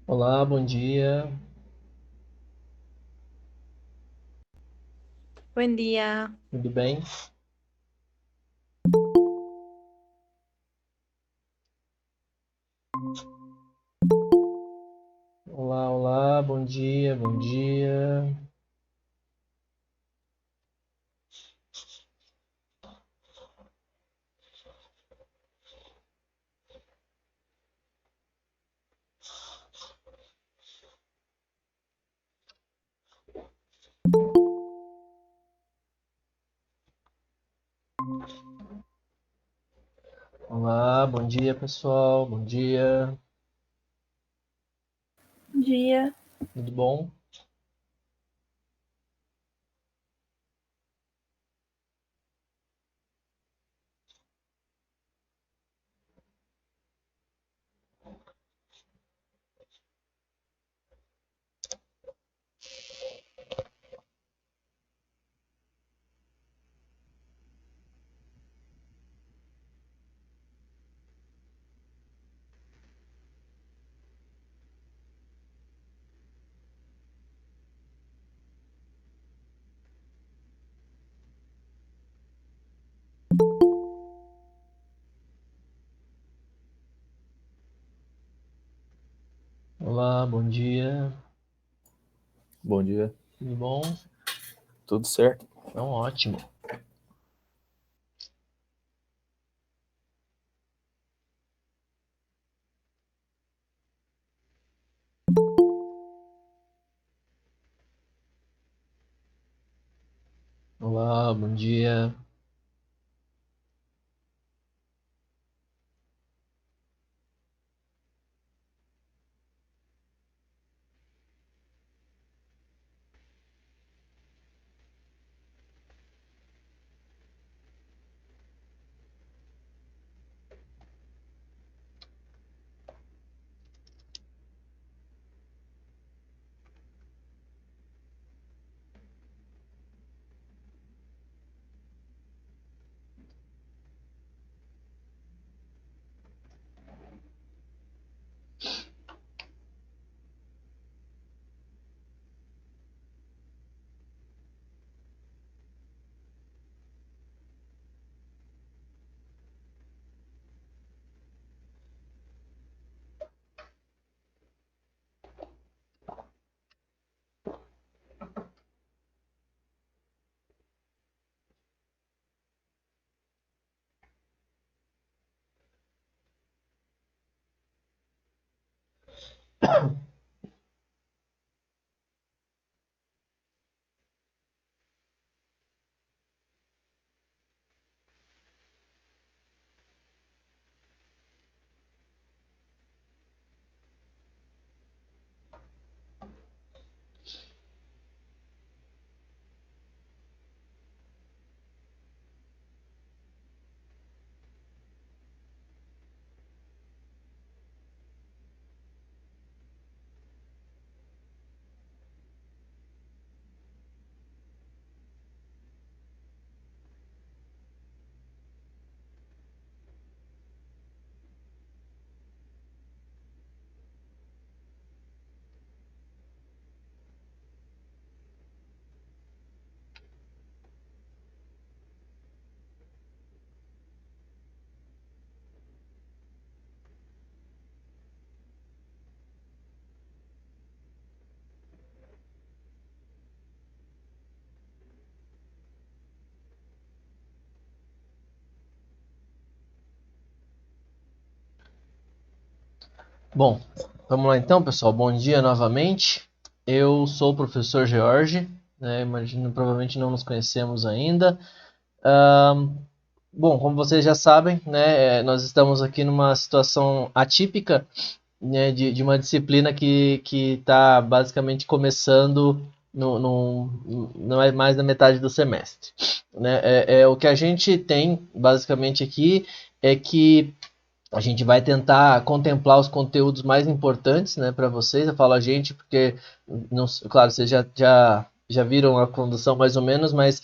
Olá, bom dia. Buen día. Tudo bem? Olá, olá, bom dia, bom dia. Olá, bom dia, pessoal. Bom dia. Bom dia. Tudo bom? Olá, bom dia. Bom dia, Tudo bom? tudo certo? Então, ótimo. Olá, bom dia. Bom, vamos lá então, pessoal. Bom dia novamente. Eu sou o professor George, né? Imagino, provavelmente não nos conhecemos ainda. Ahn, Bom, como vocês já sabem, né, nós estamos aqui numa situação atípica, né, de uma disciplina que está basicamente começando não é mais da metade do semestre, né? O que a gente tem basicamente aqui é que a gente vai tentar contemplar os conteúdos mais importantes, né, para vocês. Eu falo a gente porque, não, claro, vocês já viram a condução mais ou menos, mas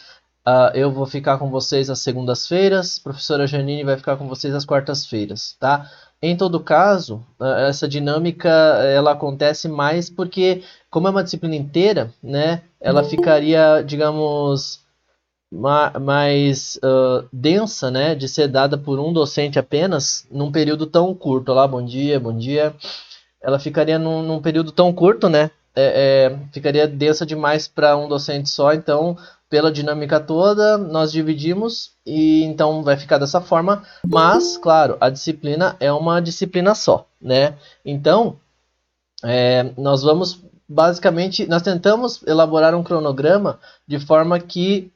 eu vou ficar com vocês às segundas-feiras, a professora Janine vai ficar com vocês às quartas-feiras, tá? Em todo caso, essa dinâmica ela acontece mais porque, como é uma disciplina inteira, né, ela ficaria, digamos, mais densa, né, de ser dada por um docente apenas num período tão curto. Olá, bom dia, bom dia. Ela ficaria num período tão curto, né? Ficaria densa demais para um docente só, então, pela dinâmica toda, nós dividimos e então vai ficar dessa forma, mas, claro, a disciplina é uma disciplina só, né? Então, nós vamos basicamente, nós tentamos elaborar um cronograma de forma que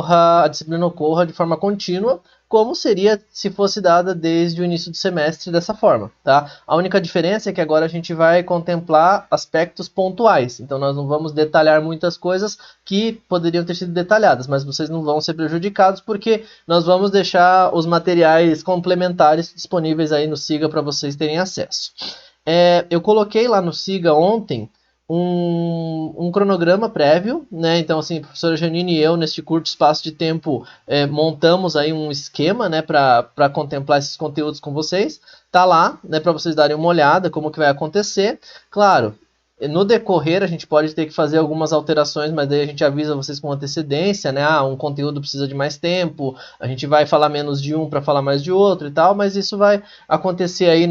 a disciplina ocorra de forma contínua, como seria se fosse dada desde o início do semestre dessa forma, tá? A única diferença é que agora a gente vai contemplar aspectos pontuais, então nós não vamos detalhar muitas coisas que poderiam ter sido detalhadas, mas vocês não vão ser prejudicados porque nós vamos deixar os materiais complementares disponíveis aí no Siga para vocês terem acesso. Eu coloquei lá no Siga ontem um cronograma prévio, né? Então, assim, a professora Janine e eu, neste curto espaço de tempo, montamos aí um esquema, né, para contemplar esses conteúdos com vocês. Tá lá, né, para vocês darem uma olhada como que vai acontecer. Claro, no decorrer a gente pode ter que fazer algumas alterações, mas daí a gente avisa vocês com antecedência, né? Um conteúdo precisa de mais tempo, a gente vai falar menos de um para falar mais de outro e tal, mas isso vai acontecer aí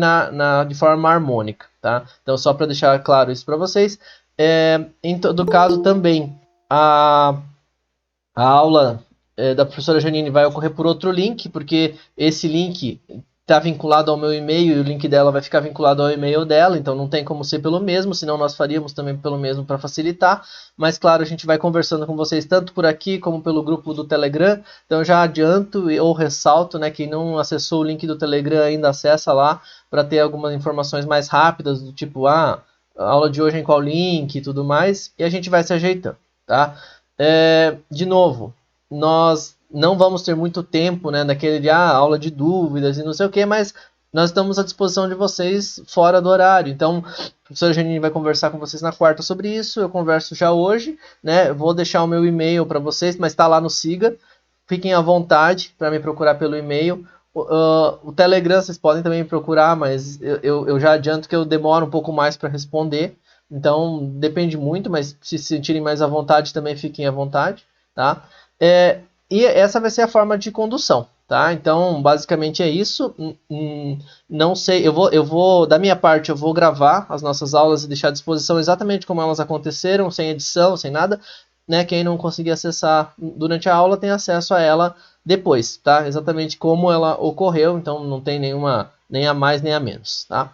de forma harmônica, tá? Então, só para deixar claro isso para vocês. Em todo caso, também a, a aula da professora Janine vai ocorrer por outro link, porque esse link está vinculado ao meu e-mail e o link dela vai ficar vinculado ao e-mail dela, então não tem como ser pelo mesmo, senão nós faríamos também pelo mesmo para facilitar. Mas claro, a gente vai conversando com vocês tanto por aqui como pelo grupo do Telegram. Então já adianto ou ressalto, né, quem não acessou o link do Telegram ainda acessa lá para ter algumas informações mais rápidas, do tipo, a aula de hoje em qual link e tudo mais, e a gente vai se ajeitando, tá? De novo, nós não vamos ter muito tempo, né, daquele de aula de dúvidas e não sei o que, mas nós estamos à disposição de vocês fora do horário. Então, a professora Janine vai conversar com vocês na quarta sobre isso, eu converso já hoje, né? Vou deixar o meu e-mail para vocês, mas está lá no Siga. Fiquem à vontade para me procurar pelo e-mail. O Telegram vocês podem também me procurar, mas eu já adianto que eu demoro um pouco mais para responder. Então, depende muito, mas se sentirem mais à vontade, também fiquem à vontade, tá? E essa vai ser a forma de condução, tá? Então, basicamente é isso. Não sei, da minha parte, eu vou gravar as nossas aulas e deixar à disposição exatamente como elas aconteceram, sem edição, sem nada, né? Quem não conseguir acessar durante a aula tem acesso a ela depois, tá? Exatamente como ela ocorreu, então não tem nenhuma, nem a mais nem a menos, tá?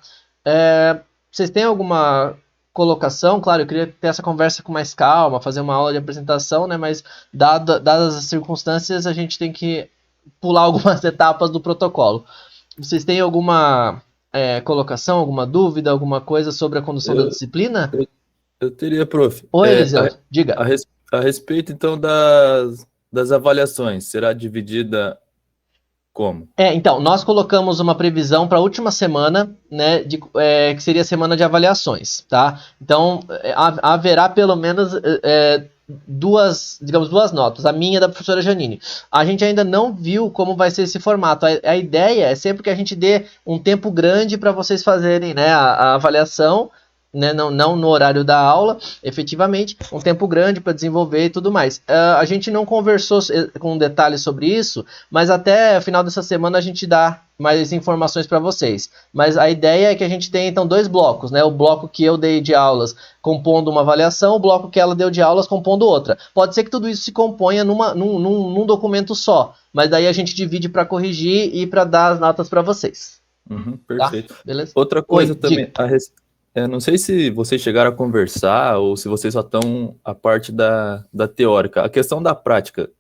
Vocês têm alguma colocação? Claro, eu queria ter essa conversa com mais calma, fazer uma aula de apresentação, né? Mas dadas as circunstâncias, a gente tem que pular algumas etapas do protocolo. Vocês têm alguma colocação, alguma dúvida, alguma coisa sobre a condução da Eu, disciplina? eu, eu teria, prof. Oi, Eliseu, diga. A respeito, então, das avaliações, será dividida como? Então, nós colocamos uma previsão para a última semana, né, que seria a semana de avaliações, tá? Então, haverá pelo menos duas notas, a minha e da professora Janine. A gente ainda não viu como vai ser esse formato. A ideia é sempre que a gente dê um tempo grande para vocês fazerem, né, a avaliação, né, não no horário da aula, efetivamente, um tempo grande para desenvolver e tudo mais. A gente não conversou com detalhes sobre isso, mas até o final dessa semana a gente dá mais informações para vocês. Mas a ideia é que a gente tenha então dois blocos, né? O bloco que eu dei de aulas compondo uma avaliação, o bloco que ela deu de aulas compondo outra. Pode ser que tudo isso se componha num documento só, mas daí a gente divide para corrigir e para dar as notas para vocês. Tá? Perfeito. Beleza? Outra Oi, coisa também, diga. não sei se vocês chegaram a conversar ou se vocês só estão a parte da teórica. A questão da prática,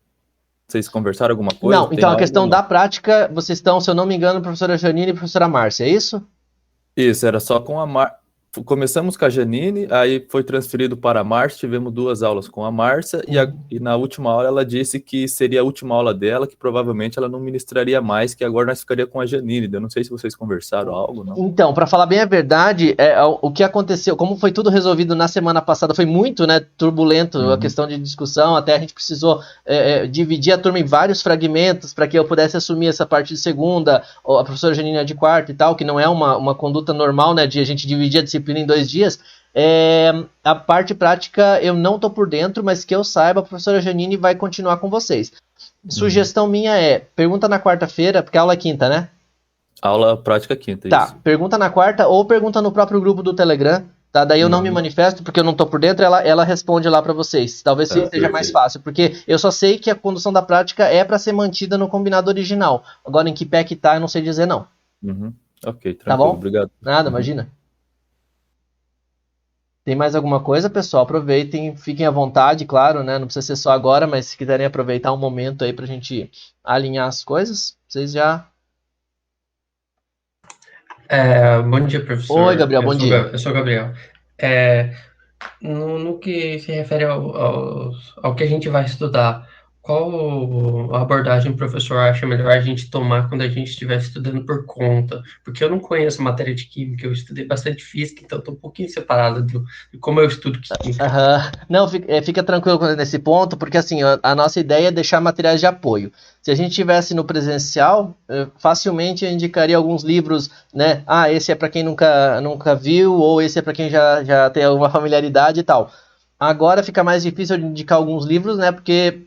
vocês conversaram alguma coisa? Não, Tem então a algo ou questão não? da prática, vocês estão, se eu não me engano, professora Janine e professora Márcia, é isso? Isso, era só com a Começamos com a Janine, aí foi transferido para a Márcia, tivemos 2 aulas com a Márcia, e na última aula ela disse que seria a última aula dela, que provavelmente ela não ministraria mais, que agora nós ficaria com a Janine. Eu não sei se vocês conversaram algo, não? Então, para falar bem a verdade, o que aconteceu, como foi tudo resolvido na semana passada, foi muito, né, turbulento a Uhum. questão de discussão, até a gente precisou dividir a turma em vários fragmentos para que eu pudesse assumir essa parte de segunda, a professora Janine de quarta e tal, que não é uma conduta normal, né, de a gente dividir a disciplina em 2 dias. A parte prática eu não tô por dentro, mas que eu saiba, a professora Janine vai continuar com vocês. Uhum. Sugestão minha pergunta na quarta-feira, porque a aula é quinta, né? Aula prática quinta, Tá, isso. pergunta na quarta ou pergunta no próprio grupo do Telegram, tá? Daí eu não me Uhum. manifesto porque eu não tô por dentro, ela responde lá para vocês. Talvez Tá, seja mais perfeito. fácil, porque eu só sei que a condução da prática é para ser mantida no combinado original. Agora em que pé que tá, eu não sei dizer não. Uhum. Ok, Tá tranquilo, bom? obrigado. Nada, Uhum. imagina. Tem mais alguma coisa, pessoal? Aproveitem, fiquem à vontade, claro, né? Não precisa ser só agora, mas se quiserem aproveitar um momento aí pra gente alinhar as coisas, vocês já. Bom dia, Oi, professor. Gabriel, bom dia. Eu sou o Gabriel. É, no que se refere ao que a gente vai estudar, qual abordagem o professor acha melhor a gente tomar quando a gente estiver estudando por conta? Porque eu não conheço matéria de química, eu estudei bastante física, então estou um pouquinho separado de como eu estudo química. Aham. Não, fica tranquilo nesse ponto, porque assim, a nossa ideia é deixar materiais de apoio. Se a gente tivesse no presencial, facilmente eu indicaria alguns livros, né? Ah, esse é para quem nunca viu, ou esse é para quem já tem alguma familiaridade e tal. Agora fica mais difícil de indicar alguns livros, né? Porque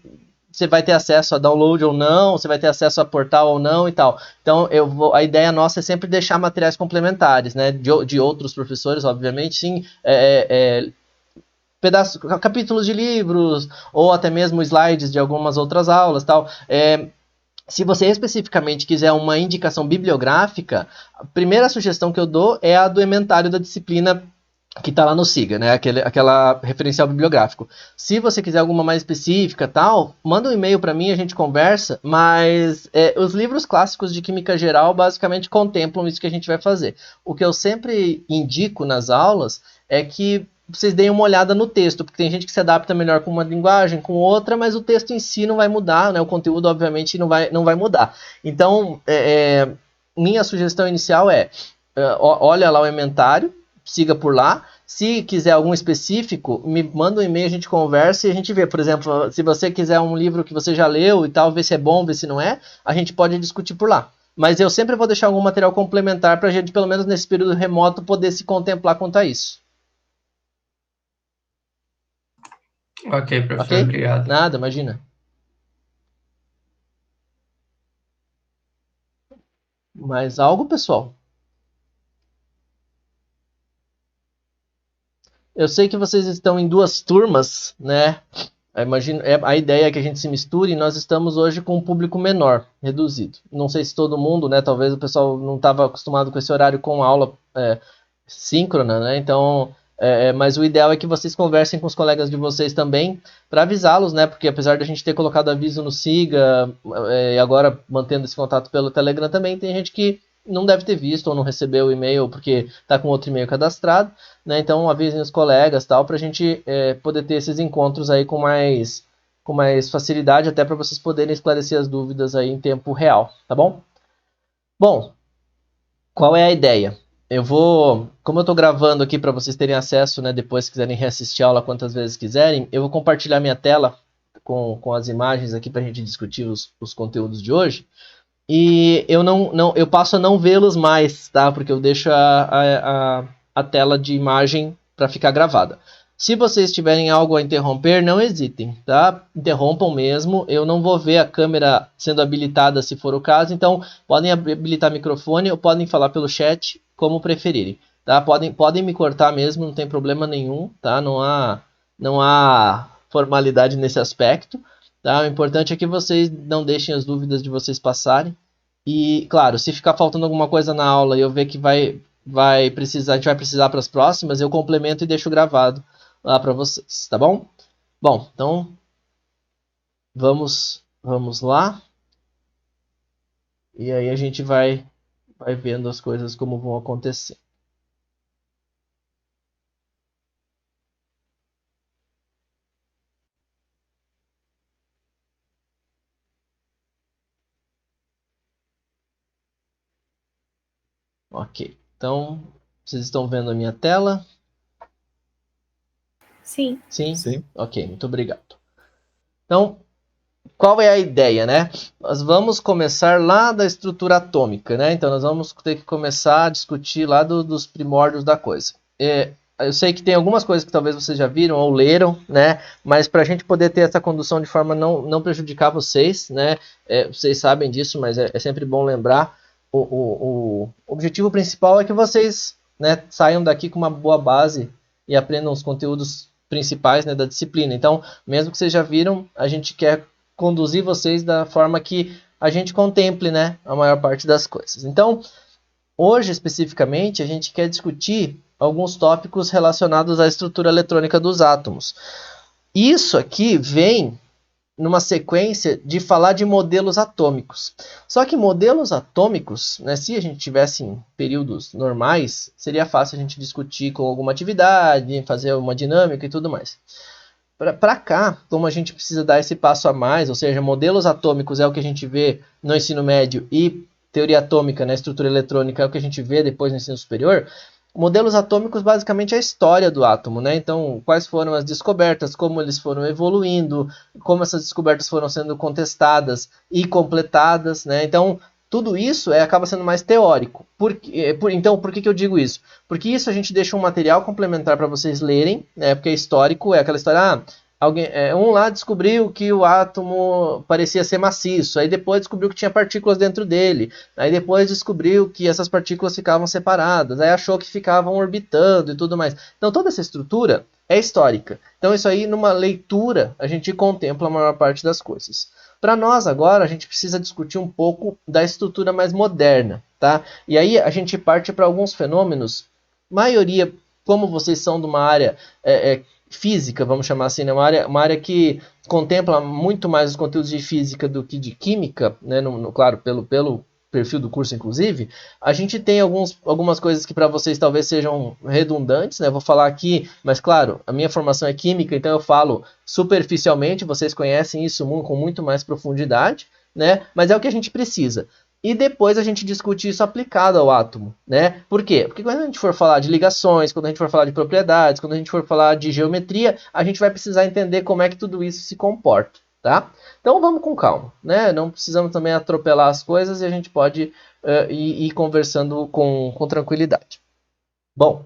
você vai ter acesso a download ou não, você vai ter acesso a portal ou não e tal. Então, a ideia nossa é sempre deixar materiais complementares, né? De outros professores, obviamente, sim. Capítulos de livros ou até mesmo slides de algumas outras aulas, tal. Se você especificamente quiser uma indicação bibliográfica, a primeira sugestão que eu dou é a do ementário da disciplina que está lá no SIGA, né? Aquela referencial bibliográfico. Se você quiser alguma mais específica, tal, manda um e-mail para mim, a gente conversa. Mas os livros clássicos de química geral basicamente contemplam isso que a gente vai fazer. O que eu sempre indico nas aulas é que vocês deem uma olhada no texto, porque tem gente que se adapta melhor com uma linguagem, com outra, mas o texto em si não vai mudar, né? O conteúdo, obviamente, não vai mudar. Então, minha sugestão inicial olha lá o ementário, siga por lá. Se quiser algum específico, me manda um e-mail, a gente conversa e a gente vê. Por exemplo, se você quiser um livro que você já leu e tal, ver se é bom, ver se não é, a gente pode discutir por lá. Mas eu sempre vou deixar algum material complementar para a gente, pelo menos nesse período remoto, poder se contemplar quanto a isso. Ok, Ok? professor, obrigado. Nada, imagina. Mais algo, pessoal? Eu sei que vocês estão em 2 turmas, né? Eu imagino, a ideia é que a gente se misture e nós estamos hoje com um público menor, reduzido. Não sei se todo mundo, né? Talvez o pessoal não estava acostumado com esse horário com aula síncrona, né? Então, mas o ideal é que vocês conversem com os colegas de vocês também para avisá-los, né? Porque apesar de a gente ter colocado aviso no Siga e agora mantendo esse contato pelo Telegram também, tem gente que não deve ter visto ou não recebeu o e-mail porque está com outro e-mail cadastrado, né? Então avisem os colegas tal para a gente poder ter esses encontros aí com mais facilidade, até para vocês poderem esclarecer as dúvidas aí em tempo real, tá bom? Bom, qual é a ideia? Como eu estou gravando aqui para vocês terem acesso, né, depois se quiserem reassistir a aula quantas vezes quiserem, eu vou compartilhar minha tela com as imagens aqui para a gente discutir os conteúdos de hoje. E eu passo a não vê-los mais, tá? Porque eu deixo a tela de imagem para ficar gravada. Se vocês tiverem algo a interromper, não hesitem, tá? Interrompam mesmo. Eu não vou ver a câmera sendo habilitada se for o caso, então podem habilitar o microfone ou podem falar pelo chat, como preferirem, tá? Podem me cortar mesmo, não tem problema nenhum, tá? Não há formalidade nesse aspecto, tá? O importante é que vocês não deixem as dúvidas de vocês passarem E, claro, se ficar faltando alguma coisa na aula e eu ver que a gente vai precisar para as próximas, eu complemento e deixo gravado lá para vocês, tá bom? Bom, então vamos lá. E aí a gente vai vendo as coisas como vão acontecer. Ok, então vocês estão vendo a minha tela? Sim. Sim? Sim. Ok, muito obrigado. Então, qual é a ideia, né? Nós vamos começar lá da estrutura atômica, né? Então, nós vamos ter que começar a discutir lá dos primórdios da coisa. Eu sei que tem algumas coisas que talvez vocês já viram ou leram, né? Mas para a gente poder ter essa condução de forma não prejudicar vocês, né? Vocês sabem disso, mas é sempre bom lembrar. O objetivo principal é que vocês, né, saiam daqui com uma boa base e aprendam os conteúdos principais, né, da disciplina. Então, mesmo que vocês já viram, a gente quer conduzir vocês da forma que a gente contemple, né, a maior parte das coisas. Então, hoje especificamente, a gente quer discutir alguns tópicos relacionados à estrutura eletrônica dos átomos. Isso aqui vem numa sequência de falar de modelos atômicos. Só que modelos atômicos, né, se a gente tivesse em períodos normais, seria fácil a gente discutir com alguma atividade, fazer uma dinâmica e tudo mais. Para cá, como a gente precisa dar esse passo a mais, ou seja, modelos atômicos é o que a gente vê no ensino médio e teoria atômica, na estrutura eletrônica, é o que a gente vê depois no ensino superior. Modelos atômicos basicamente é a história do átomo, né? Então, quais foram as descobertas, como eles foram evoluindo, como essas descobertas foram sendo contestadas e completadas, né? Então, tudo isso acaba sendo mais teórico. Então, por que eu digo isso? Porque isso a gente deixa um material complementar para vocês lerem, né? Porque é histórico, é aquela história, um lá descobriu que o átomo parecia ser maciço, aí depois descobriu que tinha partículas dentro dele, aí depois descobriu que essas partículas ficavam separadas, aí achou que ficavam orbitando e tudo mais. Então toda essa estrutura é histórica. Então isso aí, numa leitura, a gente contempla a maior parte das coisas. Para nós agora, a gente precisa discutir um pouco da estrutura mais moderna, tá? E aí a gente parte para alguns fenômenos, maioria, como vocês são de uma área física, vamos chamar assim, né? Uma área que contempla muito mais os conteúdos de física do que de química, né? Claro, pelo perfil do curso, inclusive, a gente tem algumas coisas que para vocês talvez sejam redundantes, né? Vou falar aqui, mas claro, a minha formação é química, então eu falo superficialmente, vocês conhecem isso com muito mais profundidade, né? Mas é o que a gente precisa. E depois a gente discute isso aplicado ao átomo, né? Por quê? Porque quando a gente for falar de ligações, quando a gente for falar de propriedades, quando a gente for falar de geometria, a gente vai precisar entender como é que tudo isso se comporta, tá? Então vamos com calma, né? Não precisamos também atropelar as coisas e a gente pode ir conversando com tranquilidade. Bom,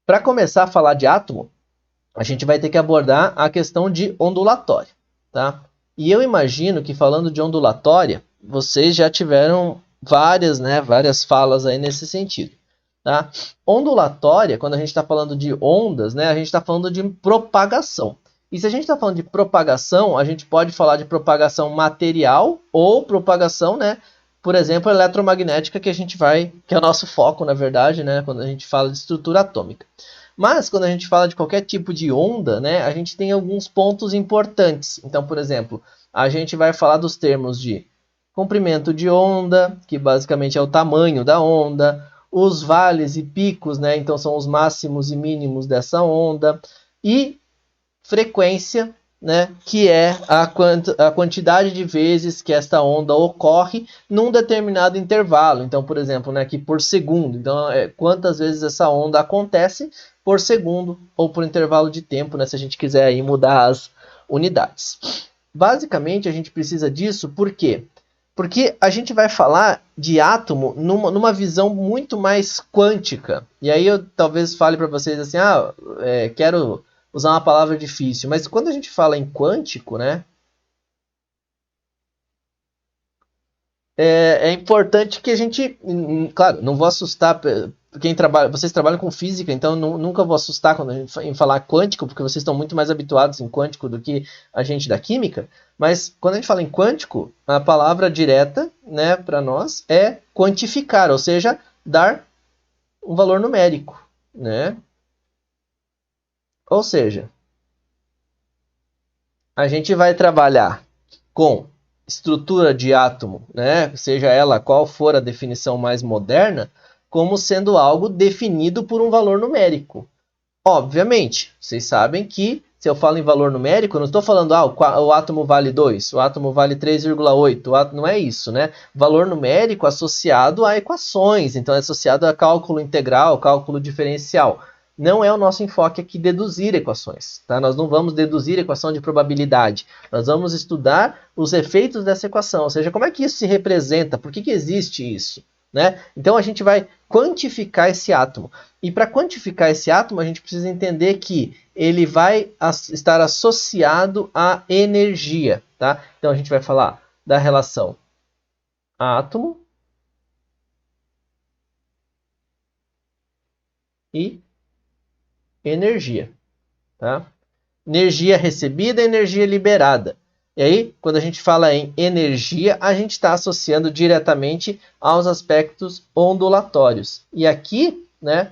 para começar a falar de átomo, a gente vai ter que abordar a questão de ondulatória, tá? E eu imagino que falando de ondulatória, vocês já tiveram várias falas aí nesse sentido, tá? Ondulatória, quando a gente está falando de ondas, né, a gente está falando de propagação. E se a gente está falando de propagação, a gente pode falar de propagação material ou propagação, né, por exemplo, eletromagnética, que é o nosso foco, na verdade, né, quando a gente fala de estrutura atômica. Mas, quando a gente fala de qualquer tipo de onda, né, a gente tem alguns pontos importantes. Então, por exemplo, a gente vai falar dos termos de comprimento de onda, que basicamente é o tamanho da onda, os vales e picos, né, então são os máximos e mínimos dessa onda, e frequência, né, que é a quantidade de vezes que esta onda ocorre num determinado intervalo. Então, por exemplo, né, aqui por segundo. Então, quantas vezes essa onda acontece por segundo ou por intervalo de tempo, né, se a gente quiser aí mudar as unidades. Basicamente, a gente precisa disso por quê? Porque a gente vai falar de átomo numa visão muito mais quântica. E aí eu talvez fale para vocês assim, quero usar uma palavra difícil, mas quando a gente fala em quântico, né, é importante que a gente, claro, não vou assustar vocês trabalham com física, então nunca vou assustar quando a gente em falar quântico, porque vocês estão muito mais habituados em quântico do que a gente da química. Mas quando a gente fala em quântico, a palavra direta, né, para nós é quantificar, ou seja, dar um valor numérico, né? Ou seja, a gente vai trabalhar com estrutura de átomo, né, seja ela qual for a definição mais moderna, como sendo algo definido por um valor numérico. Obviamente, vocês sabem que se eu falo em valor numérico, eu não estou falando o átomo vale 2, o átomo vale 3,8, não é isso, né? Valor numérico associado a equações, então é associado a cálculo integral, cálculo diferencial. Não é o nosso enfoque aqui deduzir equações, tá? Nós não vamos deduzir equação de probabilidade, nós vamos estudar os efeitos dessa equação, ou seja, como é que isso se representa, por que existe isso, né? Então a gente vai quantificar esse átomo. E para quantificar esse átomo, a gente precisa entender que ele vai estar associado à energia, tá? Então a gente vai falar da relação átomo e energia, tá? Energia recebida e energia liberada. E aí, quando a gente fala em energia, a gente está associando diretamente aos aspectos ondulatórios. E aqui, né,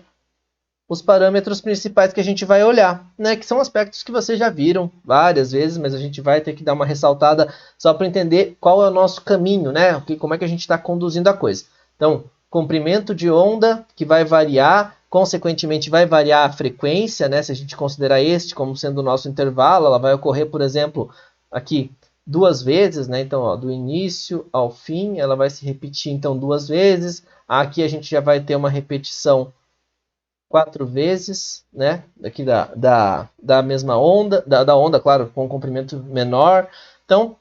os parâmetros principais que a gente vai olhar, né, que são aspectos que vocês já viram várias vezes, mas a gente vai ter que dar uma ressaltada só para entender qual é o nosso caminho, né, como é que a gente está conduzindo a coisa. Então, comprimento de onda que vai variar, consequentemente vai variar a frequência, né, se a gente considerar este como sendo o nosso intervalo, ela vai ocorrer, por exemplo, aqui 2 vezes, né, então ó, do início ao fim, ela vai se repetir então 2 vezes, aqui a gente já vai ter uma repetição 4 vezes, né? Aqui da mesma onda, da onda, claro, com um comprimento menor. Então,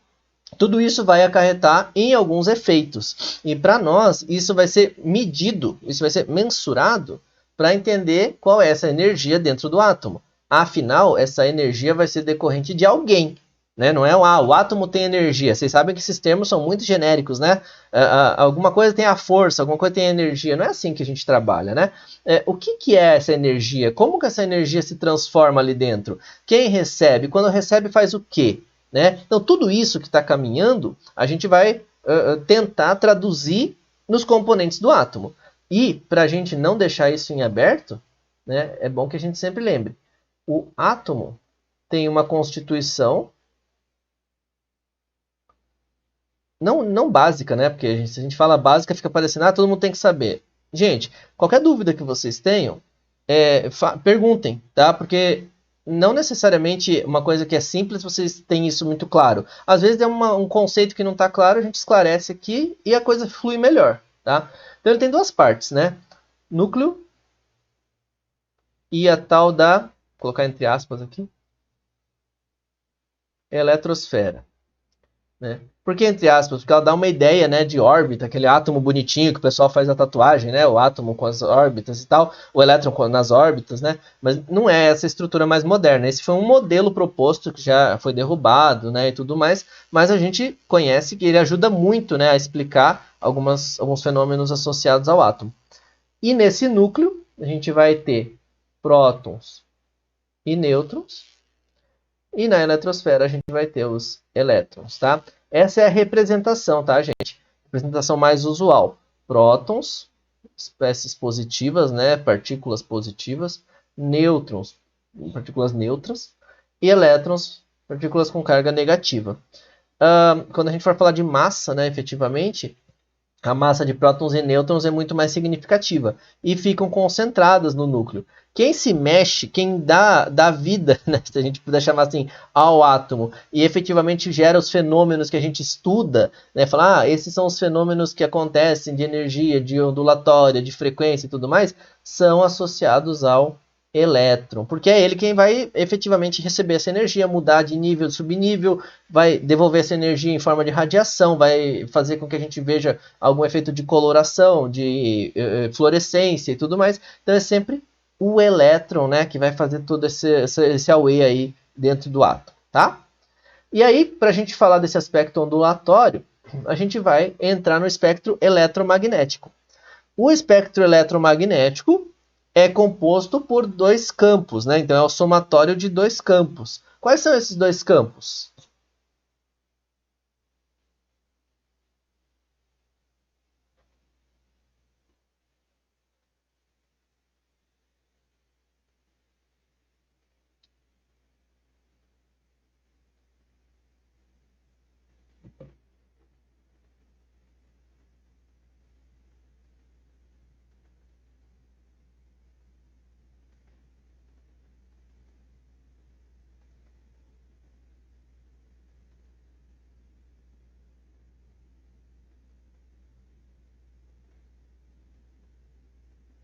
tudo isso vai acarretar em alguns efeitos. E para nós, isso vai ser medido, isso vai ser mensurado para entender qual é essa energia dentro do átomo. Afinal, essa energia vai ser decorrente de alguém. Né? Não é o átomo tem energia. Vocês sabem que esses termos são muito genéricos, né? Alguma coisa tem a força, alguma coisa tem a energia. Não é assim que a gente trabalha, né? O que é essa energia? Como que essa energia se transforma ali dentro? Quem recebe? Quando recebe, faz o quê? Né? Então, tudo isso que está caminhando, a gente vai tentar traduzir nos componentes do átomo. E, para a gente não deixar isso em aberto, né, é bom que a gente sempre lembre. O átomo tem uma constituição não básica, né? Porque se a gente fala básica, fica parecendo, todo mundo tem que saber. Gente, qualquer dúvida que vocês tenham, perguntem, tá? Porque não necessariamente uma coisa que é simples, vocês têm isso muito claro. Às vezes é um conceito que não está claro, a gente esclarece aqui e a coisa flui melhor, tá? Então ele tem 2 partes, né? Núcleo e a tal da, vou colocar entre aspas aqui, eletrosfera. Né? Por que entre aspas? Porque ela dá uma ideia, né, de órbita, aquele átomo bonitinho que o pessoal faz a tatuagem, né, o átomo com as órbitas e tal, o elétron nas órbitas, né, mas não é essa estrutura mais moderna. Esse foi um modelo proposto que já foi derrubado, né, e tudo mais, mas a gente conhece que ele ajuda muito, né, a explicar alguns fenômenos associados ao átomo. E nesse núcleo a gente vai ter prótons e nêutrons. E na eletrosfera a gente vai ter os elétrons, tá? Essa é a representação, tá, gente? Representação mais usual. Prótons, espécies positivas, né? Partículas positivas. Nêutrons, partículas neutras. E elétrons, partículas com carga negativa. Quando a gente for falar de massa, né, efetivamente, a massa de prótons e nêutrons é muito mais significativa e ficam concentradas no núcleo. Quem se mexe, quem dá vida, né, se a gente puder chamar assim, ao átomo e efetivamente gera os fenômenos que a gente estuda, né, falar, esses são os fenômenos que acontecem de energia, de ondulatória, de frequência e tudo mais, são associados ao elétron, porque é ele quem vai efetivamente receber essa energia, mudar de nível, de subnível, vai devolver essa energia em forma de radiação, vai fazer com que a gente veja algum efeito de coloração, de fluorescência e tudo mais. Então é sempre o elétron, né, que vai fazer todo esse auê aí dentro do átomo, tá? E aí, para a gente falar desse aspecto ondulatório, a gente vai entrar no espectro eletromagnético. O espectro eletromagnético é composto por dois campos, né? Então é o somatório de dois campos. Quais são esses dois campos?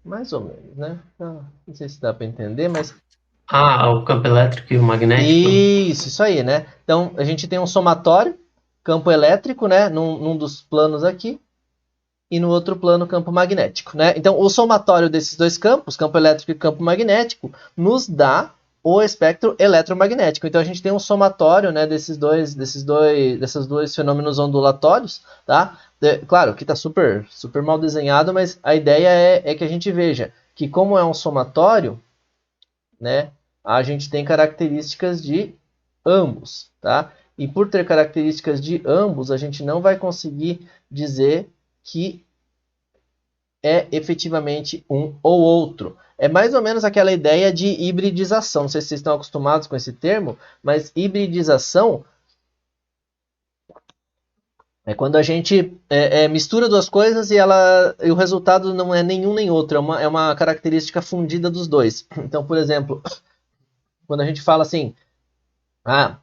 Mais ou menos, né? Não sei se dá para entender, mas... O campo elétrico e o magnético? Isso aí, né? Então, a gente tem um somatório, campo elétrico, né? Num dos planos aqui, e no outro plano, campo magnético, né? Então, o somatório desses dois campos, campo elétrico e campo magnético, nos dá o espectro eletromagnético. Então, a gente tem um somatório, né, desses dois fenômenos ondulatórios, tá? Claro que está super mal desenhado, mas a ideia é que a gente veja que, como é um somatório, né, a gente tem características de ambos, tá? E por ter características de ambos, a gente não vai conseguir dizer que é efetivamente um ou outro. É mais ou menos aquela ideia de hibridização. Não sei se vocês estão acostumados com esse termo, mas hibridização é quando a gente mistura duas coisas e o resultado não é nenhum nem outro, é uma característica fundida dos dois. Então, por exemplo, quando a gente fala assim,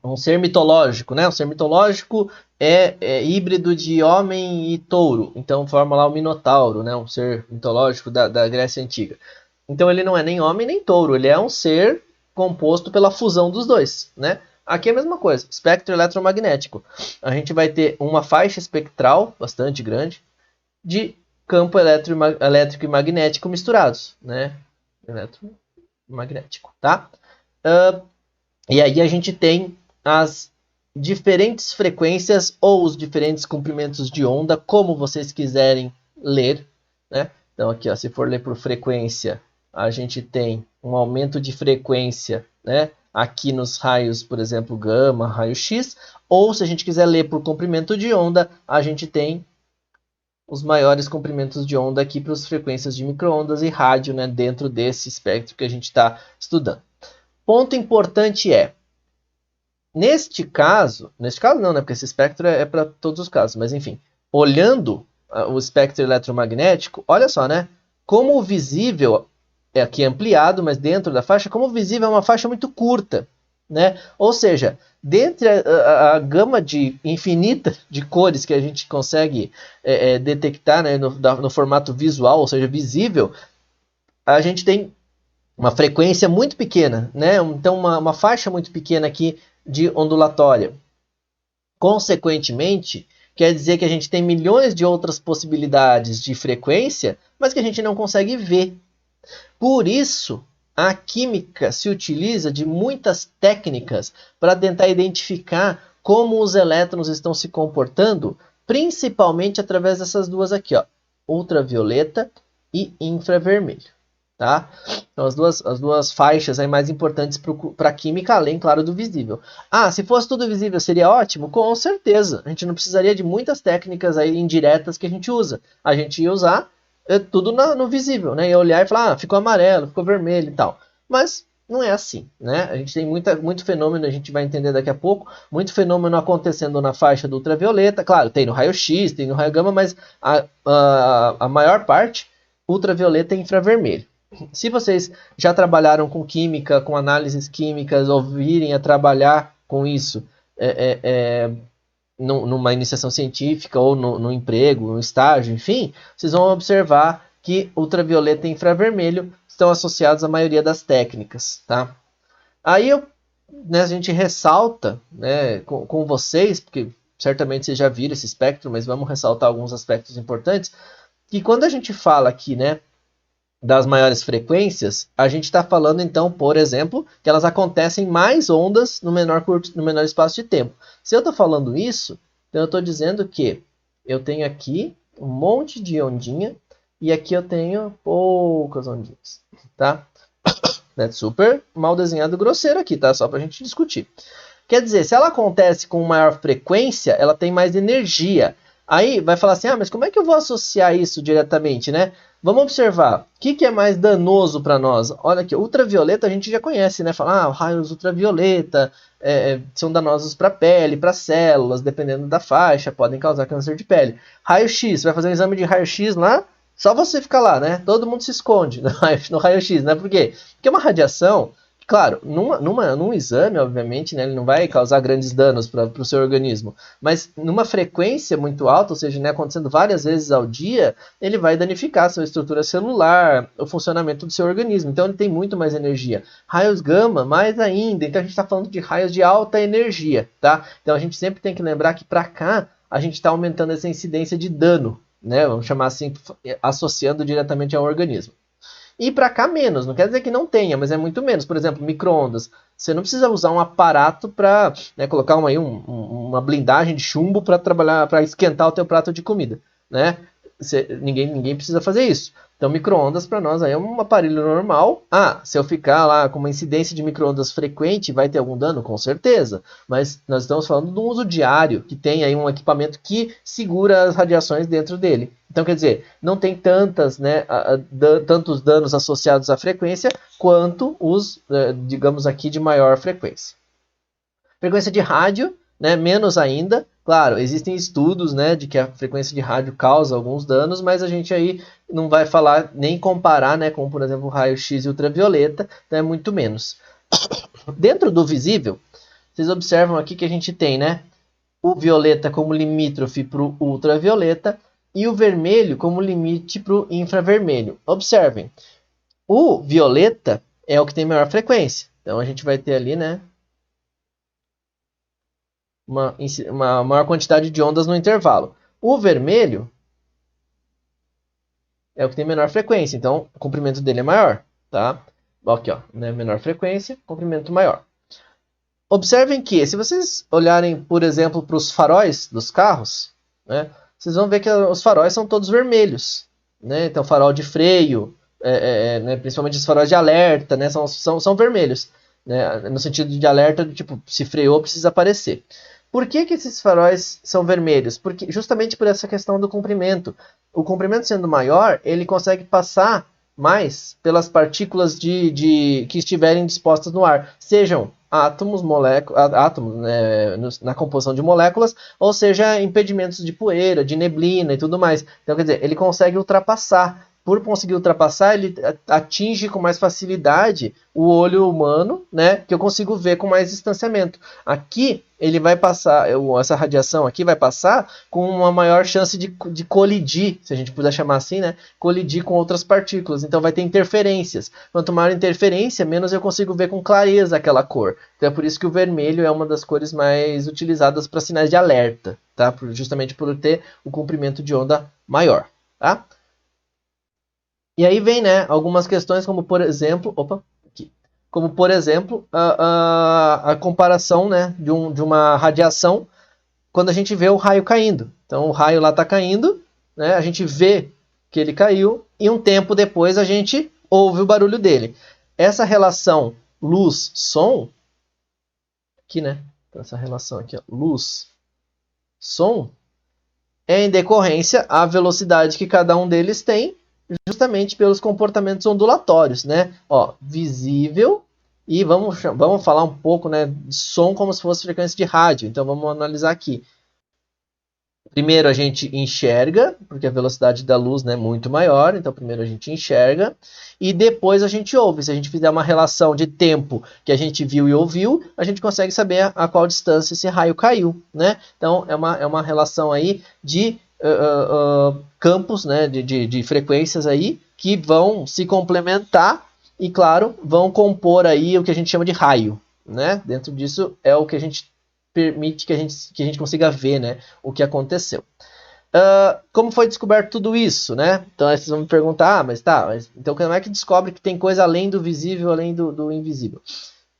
um ser mitológico, né? Um ser mitológico é híbrido de homem e touro, então forma lá o Minotauro, né? Um ser mitológico da Grécia Antiga. Então ele não é nem homem nem touro, ele é um ser composto pela fusão dos dois, né? Aqui é a mesma coisa, espectro eletromagnético. A gente vai ter uma faixa espectral bastante grande de campo elétrico e magnético misturados, né? Eletromagnético, tá? E aí a gente tem as diferentes frequências ou os diferentes comprimentos de onda, como vocês quiserem ler, né? Então aqui, ó, se for ler por frequência, a gente tem um aumento de frequência, né? Aqui nos raios, por exemplo, gama, raio X, ou se a gente quiser ler por comprimento de onda, a gente tem os maiores comprimentos de onda aqui para as frequências de microondas e rádio, né? Dentro desse espectro que a gente está estudando. Ponto importante neste caso não, né? Porque esse espectro é para todos os casos, mas enfim, olhando o espectro eletromagnético, olha só, né? Como o visível é aqui ampliado, mas dentro da faixa, como o visível é uma faixa muito curta, né? Ou seja, dentre a gama infinita de cores que a gente consegue detectar, né, no formato visual, ou seja, visível, a gente tem uma frequência muito pequena, né? Então uma faixa muito pequena aqui de ondulatória. Consequentemente, quer dizer que a gente tem milhões de outras possibilidades de frequência, mas que a gente não consegue ver. Por isso, a química se utiliza de muitas técnicas para tentar identificar como os elétrons estão se comportando, principalmente através dessas duas aqui, ó, ultravioleta e infravermelho. Tá? Então, as duas faixas aí mais importantes para a química, além, claro, do visível. Se fosse tudo visível, seria ótimo? Com certeza. A gente não precisaria de muitas técnicas aí indiretas que a gente usa. A gente ia usar tudo no visível, né? Ia olhar e falar, ficou amarelo, ficou vermelho e tal. Mas não é assim, né? A gente tem muito fenômeno, a gente vai entender daqui a pouco, muito fenômeno acontecendo na faixa do ultravioleta. Claro, tem no raio-x, tem no raio-gama, mas a maior parte, ultravioleta e infravermelho. Se vocês já trabalharam com química, com análises químicas, ou virem a trabalhar com isso numa iniciação científica ou no emprego, no estágio, enfim, vocês vão observar que ultravioleta e infravermelho estão associados à maioria das técnicas, tá? Aí a gente ressalta, né, com vocês, porque certamente vocês já viram esse espectro, mas vamos ressaltar alguns aspectos importantes, que quando a gente fala aqui, né, das maiores frequências, a gente está falando então, por exemplo, que elas acontecem mais ondas no menor espaço de tempo. Se eu estou falando isso, então eu estou dizendo que eu tenho aqui um monte de ondinha e aqui eu tenho poucas ondinhas, tá? É super mal desenhado grosseiro aqui, tá? Só pra gente discutir. Quer dizer, se ela acontece com maior frequência, ela tem mais energia. Aí vai falar assim, mas como é que eu vou associar isso diretamente, né? Vamos observar, o que é mais danoso para nós? Olha aqui, ultravioleta a gente já conhece, né? Fala, raios ultravioleta são danosos para a pele, para células, dependendo da faixa, podem causar câncer de pele. Raio-X, você vai fazer um exame de raio-X lá, só você fica lá, né? Todo mundo se esconde no raio-X, né? Por quê? Porque é uma radiação. Claro, num exame, obviamente, né, ele não vai causar grandes danos para o seu organismo, mas numa frequência muito alta, ou seja, né, acontecendo várias vezes ao dia, ele vai danificar a sua estrutura celular, o funcionamento do seu organismo. Então ele tem muito mais energia. Raios gama, mais ainda. Então a gente está falando de raios de alta energia, tá? Então a gente sempre tem que lembrar que para cá a gente está aumentando essa incidência de dano, né? Vamos chamar assim, associando diretamente ao organismo. E para cá menos, não quer dizer que não tenha, mas é muito menos. Por exemplo, micro-ondas. Você não precisa usar um aparato para colocar uma blindagem de chumbo para trabalhar, para esquentar o teu prato de comida, né? Ninguém precisa fazer isso. Então, micro-ondas para nós aí é um aparelho normal. Se eu ficar lá com uma incidência de micro-ondas frequente, vai ter algum dano? Com certeza. Mas nós estamos falando de um uso diário, que tem aí um equipamento que segura as radiações dentro dele. Então, quer dizer, não tem tantos danos associados à frequência quanto os, digamos aqui, de maior frequência. Frequência de rádio, né, menos ainda. Claro, existem estudos, né, de que a frequência de rádio causa alguns danos, mas a gente aí não vai falar nem comparar, né, com, por exemplo, raio-x e ultravioleta, então é muito menos. Dentro do visível, vocês observam aqui que a gente tem, né, o violeta como limítrofe para o ultravioleta e o vermelho como limite para o infravermelho. Observem, o violeta é o que tem maior frequência, então a gente vai ter ali, né, uma maior quantidade de ondas no intervalo. O vermelho é o que tem menor frequência, então o comprimento dele é maior, tá? Aqui, ó, né? Menor frequência, comprimento maior. Observem que, se vocês olharem, por exemplo, para os faróis dos carros, né, vocês vão ver que os faróis são todos vermelhos, né? Então, farol de freio, né, principalmente os faróis de alerta, né, são vermelhos, né, no sentido de alerta, tipo, se freou, precisa aparecer. Por que esses faróis são vermelhos? Porque justamente por essa questão do comprimento. O comprimento sendo maior, ele consegue passar mais pelas partículas que estiverem dispostas no ar, sejam átomos, né, na composição de moléculas, ou seja, impedimentos de poeira, de neblina e tudo mais. Então, quer dizer, ele consegue ultrapassar. Por conseguir ultrapassar, ele atinge com mais facilidade o olho humano, né, que eu consigo ver com mais distanciamento. Aqui, ele vai passar, essa radiação aqui vai passar com uma maior chance de colidir, se a gente puder chamar assim, né, colidir com outras partículas. Então, vai ter interferências. Quanto maior a interferência, menos eu consigo ver com clareza aquela cor. Então, é por isso que o vermelho é uma das cores mais utilizadas para sinais de alerta, tá? Justamente por ter o comprimento de onda maior, tá? E aí vem, né, algumas questões como, por exemplo, a comparação, né, de uma radiação quando a gente vê o raio caindo. Então o raio lá está caindo, né, a gente vê que ele caiu e um tempo depois a gente ouve o barulho dele. Essa relação luz-som, aqui, né, essa relação aqui, luz-som, é em decorrência à velocidade que cada um deles tem, justamente pelos comportamentos ondulatórios, né? Ó, visível, e vamos falar um pouco, né, de som como se fosse frequência de rádio. Então vamos analisar aqui. Primeiro a gente enxerga, porque a velocidade da luz, né, é muito maior, então primeiro a gente enxerga, e depois a gente ouve. Se a gente fizer uma relação de tempo que a gente viu e ouviu, a gente consegue saber a qual distância esse raio caiu, né? Então é uma relação aí de campos, né, de frequências aí que vão se complementar e, claro, vão compor aí o que a gente chama de raio, né? Dentro disso é o que a gente permite que a gente consiga ver, né, o que aconteceu. Como foi descoberto tudo isso, né? Então aí vocês vão me perguntar, mas então como é que descobre que tem coisa além do visível, além do invisível?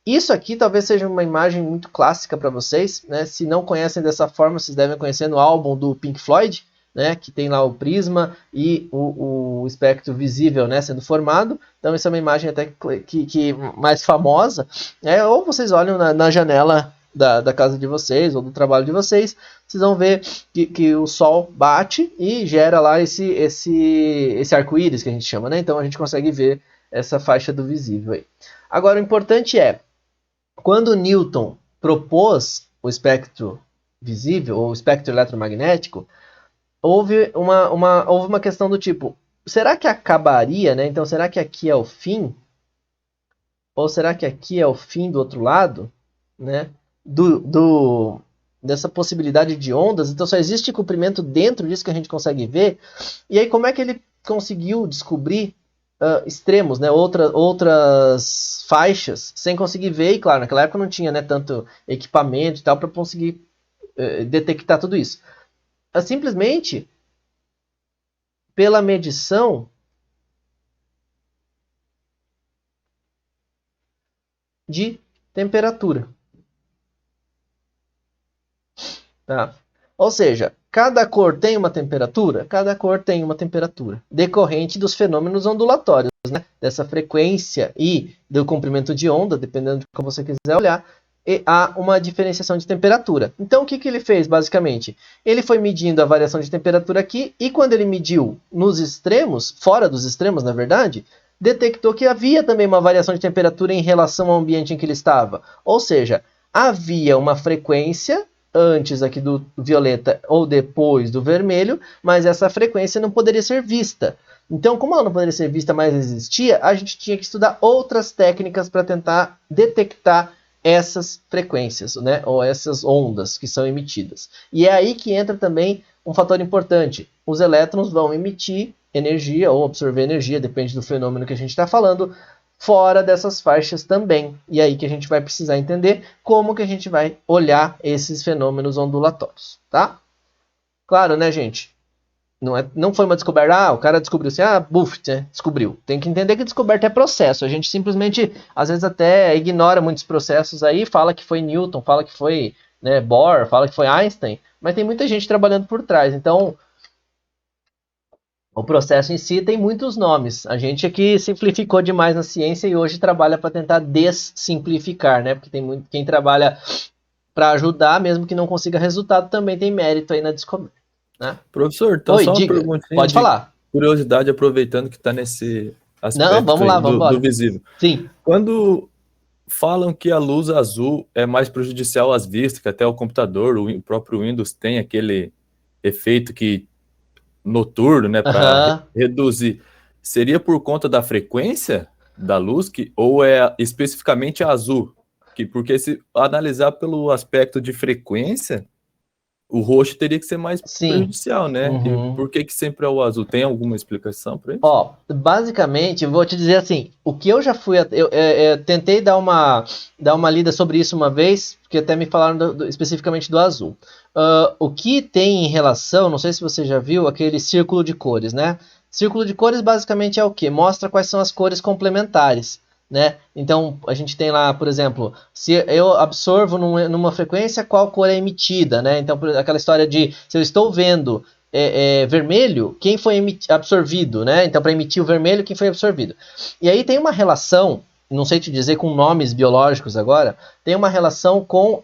Isso aqui talvez seja uma imagem muito clássica para vocês, né? Se não conhecem dessa forma, vocês devem conhecer no álbum do Pink Floyd, né, que tem lá o prisma e o espectro visível, né, sendo formado. Então essa é uma imagem até que mais famosa, né, ou vocês olham na janela da casa de vocês ou do trabalho de vocês, vocês vão ver que o sol bate e gera lá esse arco-íris que a gente chama, né? Então a gente consegue ver essa faixa do visível aí. Agora o importante é, quando Newton propôs o espectro visível ou o espectro eletromagnético, houve uma questão do tipo, será que acabaria, né? Então será que aqui é o fim? Ou será que aqui é o fim do outro lado, né? Dessa possibilidade de ondas? Então só existe comprimento dentro disso que a gente consegue ver. E aí como é que ele conseguiu descobrir extremos, né? outras faixas sem conseguir ver? E claro, naquela época não tinha, né, tanto equipamento e tal para conseguir detectar tudo isso. Simplesmente pela medição de temperatura. Tá? Ou seja, cada cor tem uma temperatura? Cada cor tem uma temperatura, decorrente dos fenômenos ondulatórios, né? Dessa frequência e do comprimento de onda, dependendo de como você quiser olhar, e há uma diferenciação de temperatura. Então, o que ele fez, basicamente? Ele foi medindo a variação de temperatura aqui, e quando ele mediu nos extremos, fora dos extremos, na verdade, detectou que havia também uma variação de temperatura em relação ao ambiente em que ele estava. Ou seja, havia uma frequência antes aqui do violeta ou depois do vermelho, mas essa frequência não poderia ser vista. Então, como ela não poderia ser vista, mas existia, a gente tinha que estudar outras técnicas para tentar detectar essas frequências, né, ou essas ondas que são emitidas. E é aí que entra também um fator importante. Os elétrons vão emitir energia ou absorver energia, depende do fenômeno que a gente está falando, fora dessas faixas também. E aí que a gente vai precisar entender como que a gente vai olhar esses fenômenos ondulatórios, tá? Claro, né, gente? Não foi uma descoberta, o cara descobriu assim, né? Descobriu. Tem que entender que descoberta é processo. A gente simplesmente, às vezes até ignora muitos processos aí, fala que foi Newton, fala que foi, né, Bohr, fala que foi Einstein, mas tem muita gente trabalhando por trás. Então, o processo em si tem muitos nomes. A gente aqui simplificou demais na ciência e hoje trabalha para tentar dessimplificar, né? Porque tem muito quem trabalha para ajudar, mesmo que não consiga resultado, também tem mérito aí na descoberta, né? Professor, então Oi, só uma diga. perguntinha Pode de falar. curiosidade, aproveitando que está nesse Não, aspecto vamos aí lá, vamos do embora. visível. Sim. Quando falam que a luz azul é mais prejudicial às vistas, que até o computador, o próprio Windows tem aquele efeito que noturno, né, para reduzir. Seria por conta da frequência da luz ou é especificamente azul? Porque se analisar pelo aspecto de frequência, o roxo teria que ser mais prejudicial, né? Uhum. E por que sempre é o azul? Tem alguma explicação para isso? Ó, basicamente, vou te dizer assim, o que eu já fui, eu tentei dar uma lida sobre isso uma vez, porque até me falaram especificamente do azul. O que tem em relação, não sei se você já viu, aquele círculo de cores, né? Círculo de cores basicamente é o quê? Mostra quais são as cores complementares, né? Então, a gente tem lá, por exemplo, se eu absorvo numa frequência, qual cor é emitida, né? Então, aquela história de, se eu estou vendo vermelho, quem foi absorvido, né? Então, para emitir o vermelho, quem foi absorvido. E aí tem uma relação, não sei te dizer com nomes biológicos agora, tem uma relação com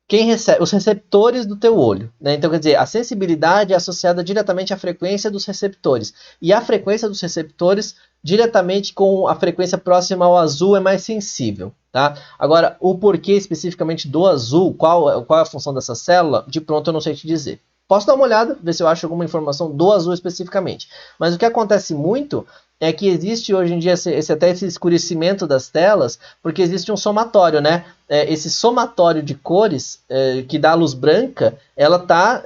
quem recebe, os receptores do teu olho, né? Então, quer dizer, a sensibilidade é associada diretamente à frequência dos receptores. E a frequência dos receptores, diretamente com a frequência próxima ao azul, é mais sensível, tá? Agora, o porquê especificamente do azul, qual é a função dessa célula, de pronto eu não sei te dizer. Posso dar uma olhada, ver se eu acho alguma informação do azul especificamente. Mas o que acontece muito é que existe hoje em dia até esse escurecimento das telas, porque existe um somatório, né? Esse somatório de cores que dá a luz branca, ela está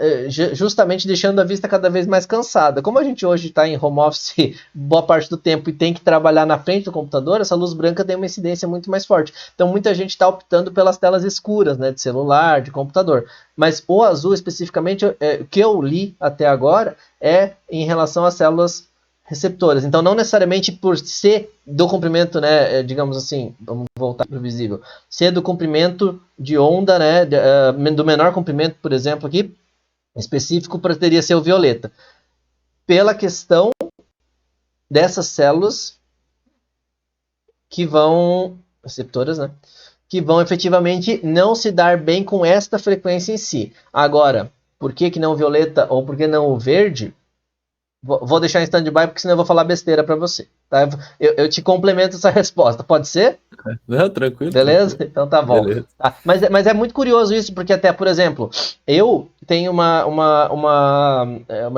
justamente deixando a vista cada vez mais cansada. Como a gente hoje está em home office boa parte do tempo e tem que trabalhar na frente do computador, essa luz branca tem uma incidência muito mais forte. Então muita gente está optando pelas telas escuras, né? De celular, de computador. Mas o azul especificamente, o que eu li até agora, é em relação às células receptoras. Então, não necessariamente por ser do comprimento, né, digamos assim, vamos voltar para o visível, ser do comprimento de onda, né, do menor comprimento, por exemplo, aqui, específico poderia ser o violeta, pela questão dessas células que vão, receptoras, né, que vão efetivamente não se dar bem com esta frequência em si. Agora, por que não o violeta ou por que não o verde? Vou deixar em stand-by porque senão eu vou falar besteira para você. Tá? Eu te complemento essa resposta. Pode ser? Não, tranquilo. Beleza? Tranquilo. Então tá bom. Beleza. Tá. Mas é muito curioso isso, porque até, por exemplo, eu tenho uma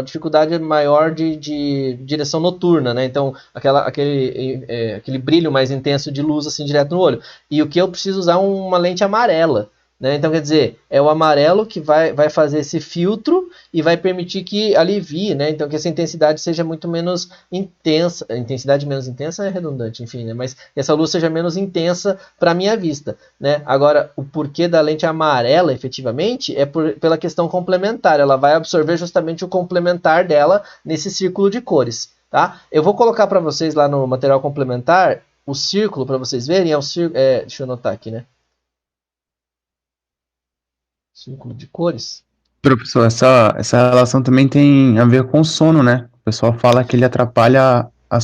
dificuldade maior de direção noturna, né? Então, aquele brilho mais intenso de luz assim direto no olho. E o que eu preciso usar é uma lente amarela. Né? Então, quer dizer, é o amarelo que vai fazer esse filtro e vai permitir que alivie, né? Então, que essa intensidade seja muito menos intensa. A intensidade menos intensa é redundante, enfim, né? Mas que essa luz seja menos intensa para a minha vista, né? Agora, o porquê da lente amarela, efetivamente, é pela questão complementar. Ela vai absorver justamente o complementar dela nesse círculo de cores, tá? Eu vou colocar para vocês lá no material complementar o círculo para vocês verem. Deixa eu anotar aqui, né? Círculo de cores. Professor, essa relação também tem a ver com o sono, né? O pessoal fala que ele atrapalha o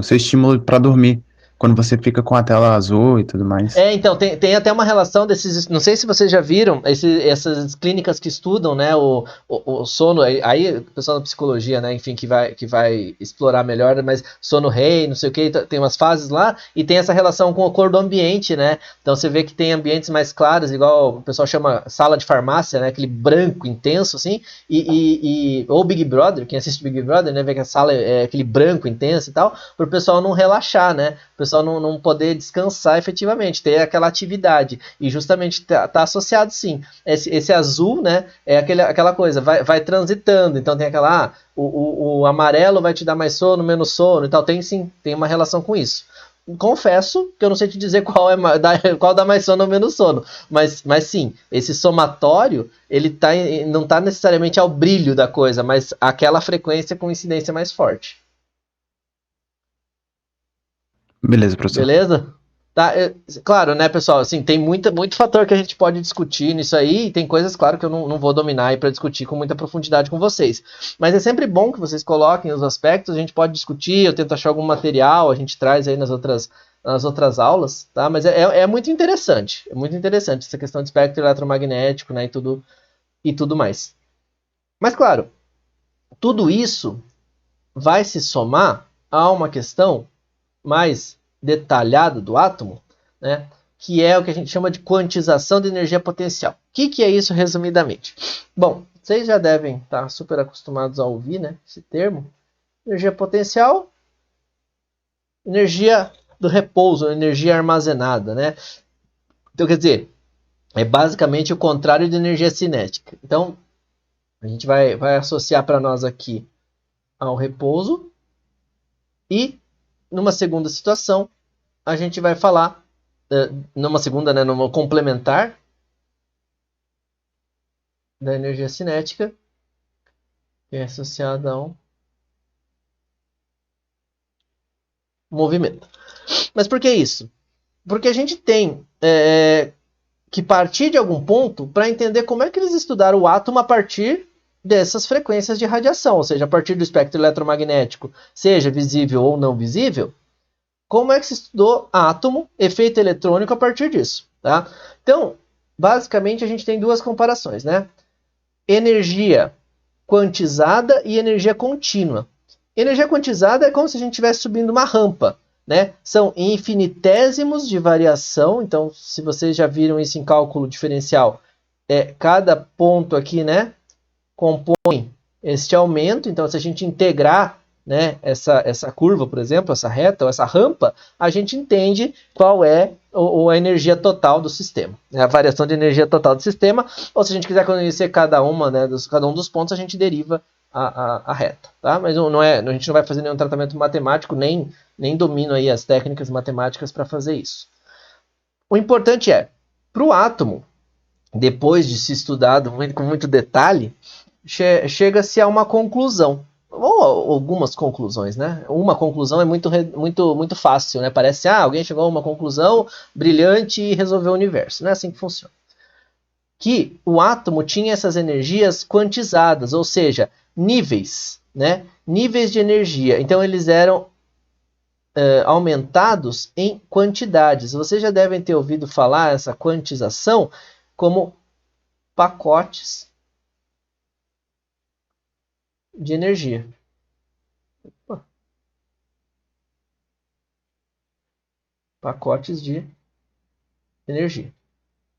seu estímulo para dormir, quando você fica com a tela azul e tudo mais. Então, tem até uma relação desses. Não sei se vocês já viram essas clínicas que estudam, né, o sono. Aí o pessoal da psicologia, né, enfim, que vai explorar melhor, mas sono REM, não sei o que, tem umas fases lá, e tem essa relação com a cor do ambiente, né? Então você vê que tem ambientes mais claros, igual o pessoal chama sala de farmácia, né, aquele branco intenso, assim, ou Big Brother, quem assiste Big Brother, né, vê que a sala é aquele branco intenso e tal, para o pessoal não relaxar, né? O pessoal não poder descansar efetivamente, ter aquela atividade. E justamente tá associado, sim. Esse azul, né, é aquela coisa, vai transitando. Então tem aquela, o amarelo vai te dar mais sono, menos sono e tal. Tem sim, tem uma relação com isso. Confesso que eu não sei te dizer qual dá mais sono ou menos sono, mas sim, esse somatório, ele não está necessariamente ao brilho da coisa, mas aquela frequência com incidência mais forte. Beleza, professor. Beleza? Tá, claro, né, pessoal, assim, tem muito fator que a gente pode discutir nisso aí, e tem coisas, claro, que eu não vou dominar aí para discutir com muita profundidade com vocês. Mas é sempre bom que vocês coloquem os aspectos, a gente pode discutir, eu tento achar algum material, a gente traz aí nas outras aulas, tá? Mas é muito interessante essa questão de espectro eletromagnético, né, e tudo mais. Mas, claro, tudo isso vai se somar a uma questão mais detalhado do átomo, né, que é o que a gente chama de quantização de energia potencial. O que é isso, resumidamente? Bom, vocês já devem estar super acostumados a ouvir, né, esse termo. Energia potencial, energia do repouso, energia armazenada, né? Então, quer dizer, é basicamente o contrário de energia cinética. Então, a gente vai associar para nós aqui ao repouso e, numa segunda situação, a gente vai falar, numa segunda, né, numa complementar da energia cinética, que é associada ao movimento. Mas por que isso? Porque a gente tem que partir de algum ponto para entender como é que eles estudaram o átomo a partir dessas frequências de radiação, ou seja, a partir do espectro eletromagnético, seja visível ou não visível. Como é que se estudou átomo, efeito eletrônico a partir disso? Tá? Então, basicamente, a gente tem duas comparações, né? Energia quantizada e energia contínua. Energia quantizada é como se a gente estivesse subindo uma rampa, né? São infinitésimos de variação, então, se vocês já viram isso em cálculo diferencial, cada ponto aqui, né, compõe este aumento. Então, se a gente integrar, né, essa curva, por exemplo, essa reta ou essa rampa, a gente entende qual é a energia total do sistema, né, a variação de energia total do sistema. Ou se a gente quiser conhecer cada um dos pontos, a gente deriva a reta, tá? Mas a gente não vai fazer nenhum tratamento matemático, nem domino aí as técnicas matemáticas para fazer isso. O importante é, para o átomo, depois de se estudado com muito detalhe, chega-se a uma conclusão, ou algumas conclusões, né? Uma conclusão é muito fácil, né? Parece alguém chegou a uma conclusão brilhante e resolveu o universo. Não é assim que funciona. que o átomo tinha essas energias quantizadas, ou seja, níveis, né? Níveis de energia. Então eles eram aumentados em quantidades. Vocês já devem ter ouvido falar essa quantização como pacotes de energia. Pacotes de energia.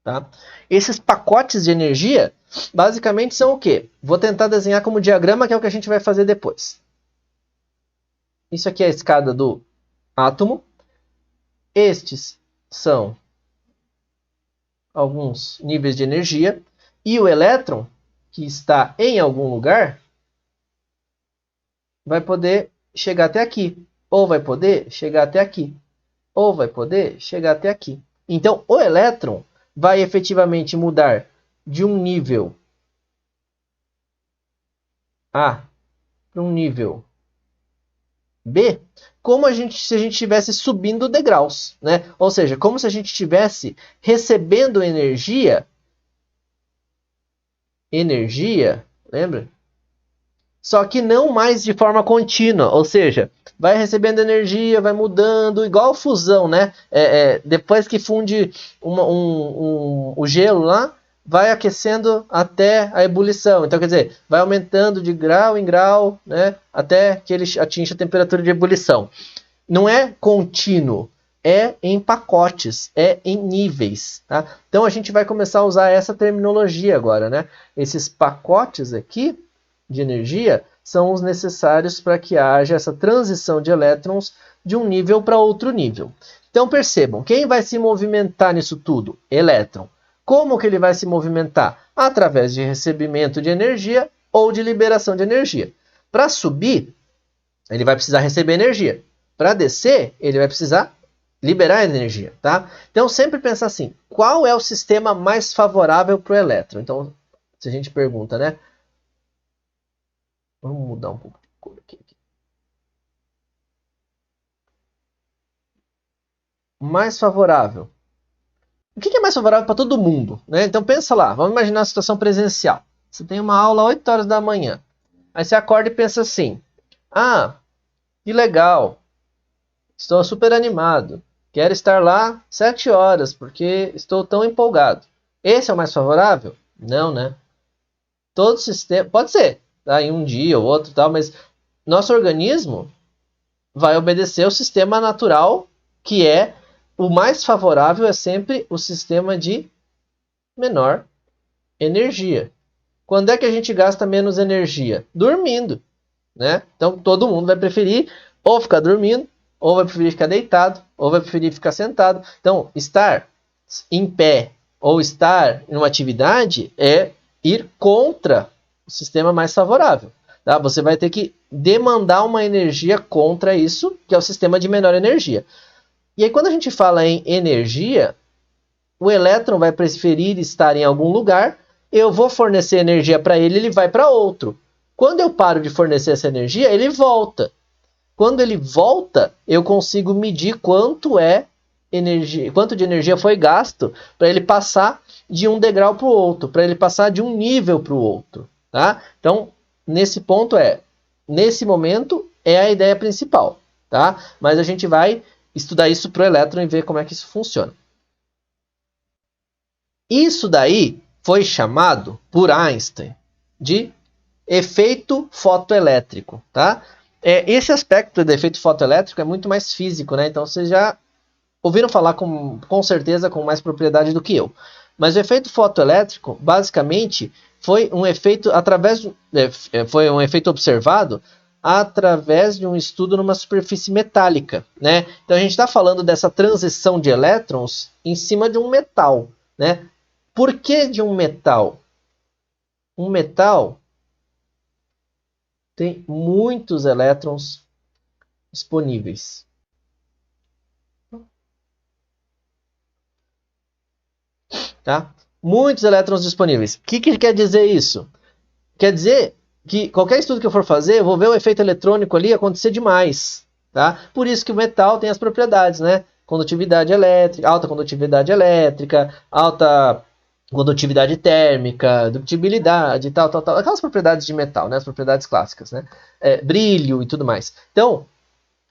Tá? Esses pacotes de energia, basicamente, são o quê? Vou tentar desenhar como diagrama, que é o que a gente vai fazer depois. Isso aqui é a escada do átomo. Estes são alguns níveis de energia. E o elétron, que está em algum lugar, vai poder chegar até aqui. Ou vai poder chegar até aqui. Ou vai poder chegar até aqui. Então, o elétron vai efetivamente mudar de um nível A para um nível B, como se a gente estivesse subindo degraus, né? Ou seja, como se a gente estivesse recebendo energia, lembra? Só que não mais de forma contínua, ou seja, vai recebendo energia, vai mudando, igual fusão, né? Depois que funde o gelo lá, vai aquecendo até a ebulição. Então, quer dizer, vai aumentando de grau em grau, né? Até que ele atinja a temperatura de ebulição. Não é contínuo, é em pacotes, é em níveis. Tá? Então, a gente vai começar a usar essa terminologia agora, né? Esses pacotes aqui de energia são os necessários para que haja essa transição de elétrons de um nível para outro nível. Então percebam, quem vai se movimentar nisso tudo? Elétron. Como que ele vai se movimentar? Através de recebimento de energia ou de liberação de energia. Para subir, ele vai precisar receber energia. Para descer, ele vai precisar liberar energia. Tá? Então sempre pensa assim, qual é o sistema mais favorável para o elétron? Então, se a gente pergunta, né? Vamos mudar um pouco de cor aqui. Mais favorável. O que é mais favorável para todo mundo? Né? Então pensa lá, vamos imaginar a situação presencial. Você tem uma aula às 8 horas da manhã. Aí você acorda e pensa assim, que legal, estou super animado, quero estar lá 7 horas, porque estou tão empolgado. Esse é o mais favorável? Não, né? Todo sistema, pode ser, tá? Em um dia ou outro, tal, mas nosso organismo vai obedecer ao sistema natural, que é o mais favorável, é sempre o sistema de menor energia. Quando é que a gente gasta menos energia? Dormindo, né? Então todo mundo vai preferir ou ficar dormindo, ou vai preferir ficar deitado, ou vai preferir ficar sentado. Então, estar em pé ou estar em uma atividade é ir contra o sistema mais favorável. Tá? Você vai ter que demandar uma energia contra isso, que é o sistema de menor energia. E aí, quando a gente fala em energia, o elétron vai preferir estar em algum lugar, eu vou fornecer energia para ele, ele vai para outro. Quando eu paro de fornecer essa energia, ele volta. Quando ele volta, eu consigo medir quanto de energia foi gasto para ele passar de um degrau para o outro, para ele passar de um nível para o outro. Tá? Então, nesse momento, é a ideia principal. Tá? Mas a gente vai estudar isso para o elétron e ver como é que isso funciona. Isso daí foi chamado por Einstein de efeito fotoelétrico. Tá? Esse aspecto do efeito fotoelétrico é muito mais físico, né? Então vocês já ouviram falar com certeza com mais propriedade do que eu. Mas o efeito fotoelétrico, basicamente, foi um efeito foi um efeito observado através de um estudo numa superfície metálica, né? Então a gente está falando dessa transição de elétrons em cima de um metal, né? Por que de um metal? Um metal tem muitos elétrons disponíveis. Tá? Muitos elétrons disponíveis. O que quer dizer isso? Quer dizer que qualquer estudo que eu for fazer, eu vou ver o efeito eletrônico ali acontecer demais. Tá? Por isso que o metal tem as propriedades, né? Condutividade elétrica, alta condutividade elétrica, alta condutividade térmica, dutibilidade, tal, aquelas propriedades de metal, né, as propriedades clássicas, né, brilho e tudo mais. Então,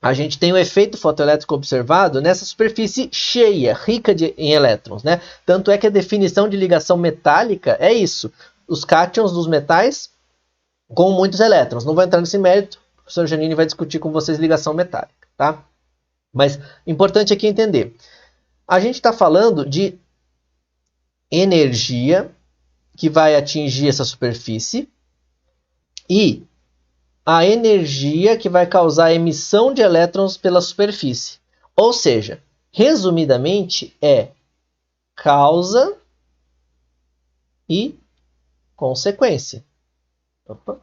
a gente tem o efeito fotoelétrico observado nessa superfície cheia, rica em elétrons, né? Tanto é que a definição de ligação metálica é isso, os cátions dos metais com muitos elétrons. Não vou entrar nesse mérito, o professor Janine vai discutir com vocês ligação metálica, tá? Mas importante aqui entender, a gente está falando de energia que vai atingir essa superfície e a energia que vai causar a emissão de elétrons pela superfície. Ou seja, resumidamente, é causa e consequência. Opa.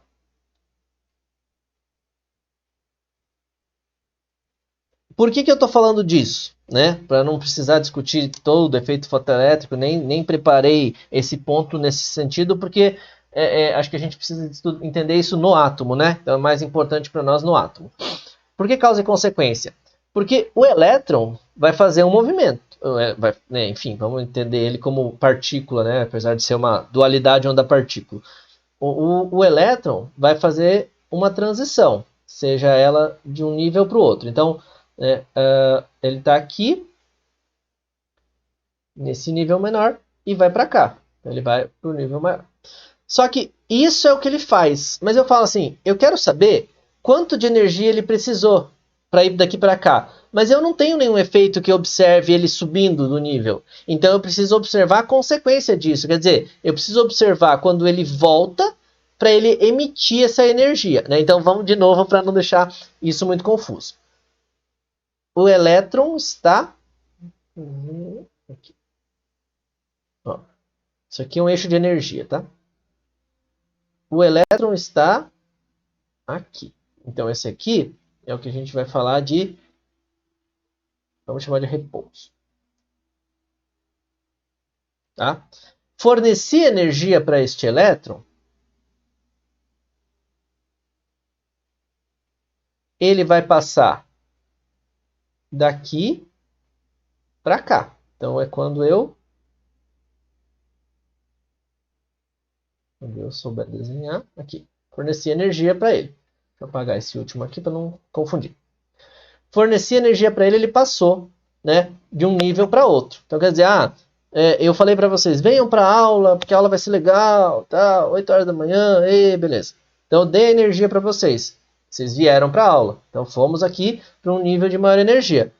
Por que eu estou falando disso? Né? Para não precisar discutir todo o efeito fotoelétrico, nem preparei esse ponto nesse sentido, porque acho que a gente precisa entender isso no átomo, né? Então é mais importante para nós no átomo. Por que causa e consequência? Porque o elétron vai fazer um movimento. Enfim, vamos entender ele como partícula, né? Apesar de ser uma dualidade onda-partícula. O elétron vai fazer uma transição, seja ela de um nível para o outro. Então, ele está aqui, nesse nível menor, e vai para cá. Então, ele vai para o nível maior. Só que isso é o que ele faz. Mas eu falo assim, eu quero saber quanto de energia ele precisou para ir daqui para cá. Mas eu não tenho nenhum efeito que observe ele subindo do nível. Então eu preciso observar a consequência disso. Quer dizer, eu preciso observar quando ele volta para ele emitir essa energia, né? Então vamos de novo para não deixar isso muito confuso. O elétron está... aqui. Ó, isso aqui é um eixo de energia, tá? O elétron está aqui. Então, esse aqui é o que a gente vai falar de... Vamos chamar de repouso. Tá? Forneci energia para este elétron. Ele vai passar daqui para cá. Então, é quando eu souber desenhar, aqui, forneci energia para ele. Deixa eu apagar esse último aqui para não confundir. Forneci energia para ele, ele passou, né, de um nível para outro. Então quer dizer, eu falei para vocês, venham para a aula, porque a aula vai ser legal, tá, 8 horas da manhã, beleza. Então eu dei energia para vocês. Vocês vieram para a aula. Então fomos aqui para um nível de maior energia.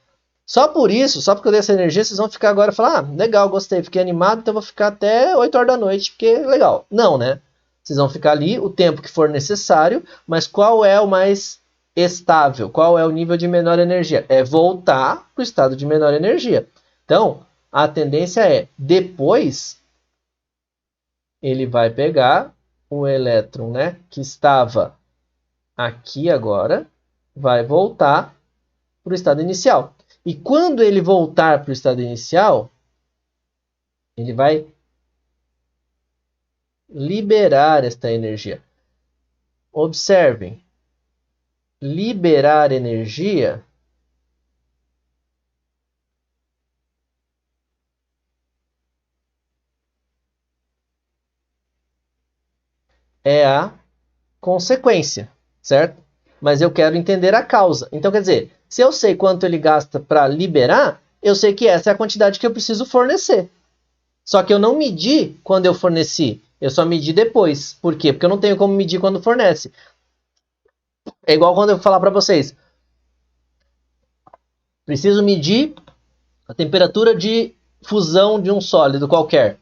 Só por isso, só porque eu dei essa energia, vocês vão ficar agora e falar, legal, gostei, fiquei animado, então eu vou ficar até 8 horas da noite, porque é legal. Não, né? Vocês vão ficar ali o tempo que for necessário, mas qual é o mais estável? Qual é o nível de menor energia? É voltar para o estado de menor energia. Então, a tendência é, depois, ele vai pegar o elétron, né, que estava aqui agora, vai voltar para o estado inicial. E quando ele voltar para o estado inicial, ele vai liberar esta energia. Observem, liberar energia é a consequência, certo? Mas eu quero entender a causa. Então, quer dizer, se eu sei quanto ele gasta para liberar, eu sei que essa é a quantidade que eu preciso fornecer. Só que eu não medi quando eu forneci, eu só medi depois. Por quê? Porque eu não tenho como medir quando fornece. É igual quando eu falar para vocês, preciso medir a temperatura de fusão de um sólido qualquer.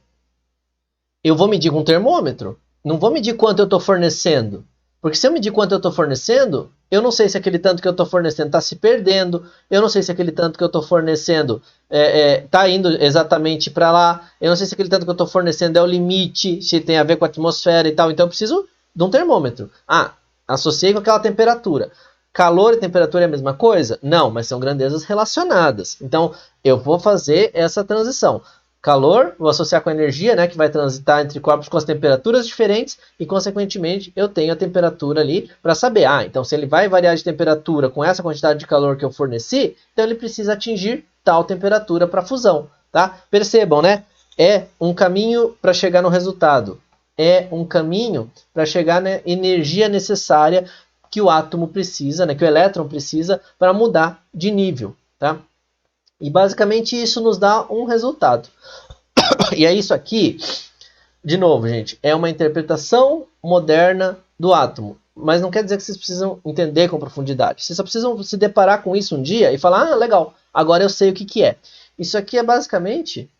Eu vou medir com um termômetro. Não vou medir quanto eu estou fornecendo. Porque se eu medir quanto eu estou fornecendo, eu não sei se aquele tanto que eu estou fornecendo está se perdendo, eu não sei se aquele tanto que eu estou fornecendo está indo exatamente para lá, eu não sei se aquele tanto que eu estou fornecendo é o limite, se tem a ver com a atmosfera e tal, então eu preciso de um termômetro. Associei com aquela temperatura. Calor e temperatura é a mesma coisa? Não, mas são grandezas relacionadas. Então, eu vou fazer essa transição. Calor, vou associar com a energia, né, que vai transitar entre corpos com as temperaturas diferentes e, consequentemente, eu tenho a temperatura ali para saber. Então, se ele vai variar de temperatura com essa quantidade de calor que eu forneci, então ele precisa atingir tal temperatura para fusão, tá? Percebam, né? é um caminho para chegar no resultado. É um caminho para chegar na energia necessária que o átomo precisa, né, que o elétron precisa para mudar de nível, tá? E basicamente isso nos dá um resultado. E é isso aqui, de novo, gente, é uma interpretação moderna do átomo. Mas não quer dizer que vocês precisam entender com profundidade. Vocês só precisam se deparar com isso um dia e falar, ah, legal, agora eu sei o que que é. Isso aqui é basicamente...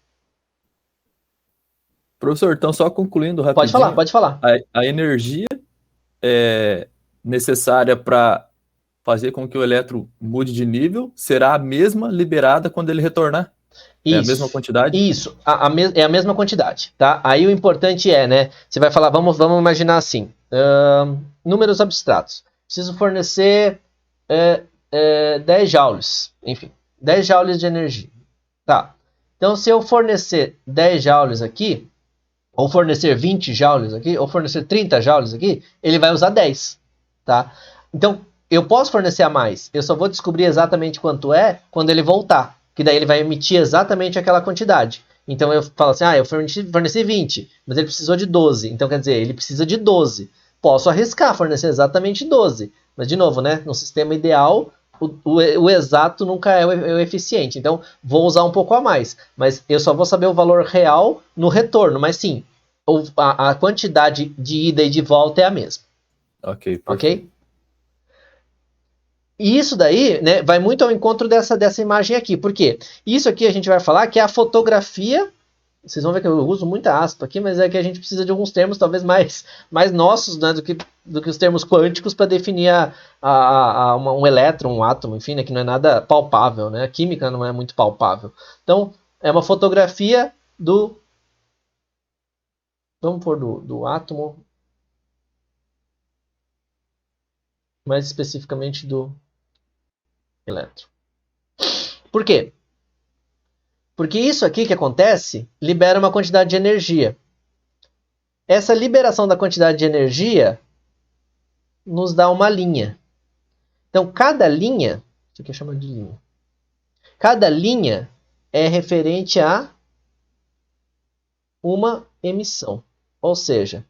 Professor, então só concluindo Pode falar, rapidinho, pode falar. a energia necessária para fazer com que o elétron mude de nível será a mesma liberada quando ele retornar? É a mesma quantidade? Isso, é a mesma quantidade, tá? Aí o importante é, né? Você vai falar, vamos imaginar assim, números abstratos. Preciso fornecer 10 joules, enfim, 10 joules de energia. Tá. Então, se eu fornecer 10 joules aqui, ou fornecer 20 joules aqui, ou fornecer 30 joules aqui, ele vai usar 10, tá? Então, eu posso fornecer a mais, eu só vou descobrir exatamente quanto é quando ele voltar, que daí ele vai emitir exatamente aquela quantidade. Então, eu falo assim, eu forneci 20, mas ele precisou de 12, então quer dizer, ele precisa de 12. Posso arriscar fornecer exatamente 12, mas de novo, né, no sistema ideal, o exato nunca é o eficiente, então vou usar um pouco a mais, mas eu só vou saber o valor real no retorno, mas sim, a quantidade de ida e de volta é a mesma. Ok, perfeito. Ok? E isso daí, né, vai muito ao encontro dessa imagem aqui, por quê? Isso aqui a gente vai falar que é a fotografia. Vocês vão ver que eu uso muita aspa aqui, mas é que a gente precisa de alguns termos talvez mais nossos, né, do que os termos quânticos para definir um elétron, um átomo, enfim, né, que não é nada palpável, né? A química não é muito palpável. Então, é uma fotografia do... Vamos pôr do átomo, mais especificamente do elétron. Por quê? Porque isso aqui que acontece libera uma quantidade de energia. Essa liberação da quantidade de energia nos dá uma linha. Então, cada linha, isso aqui é chamado de linha. Cada linha é referente a uma emissão. Ou seja,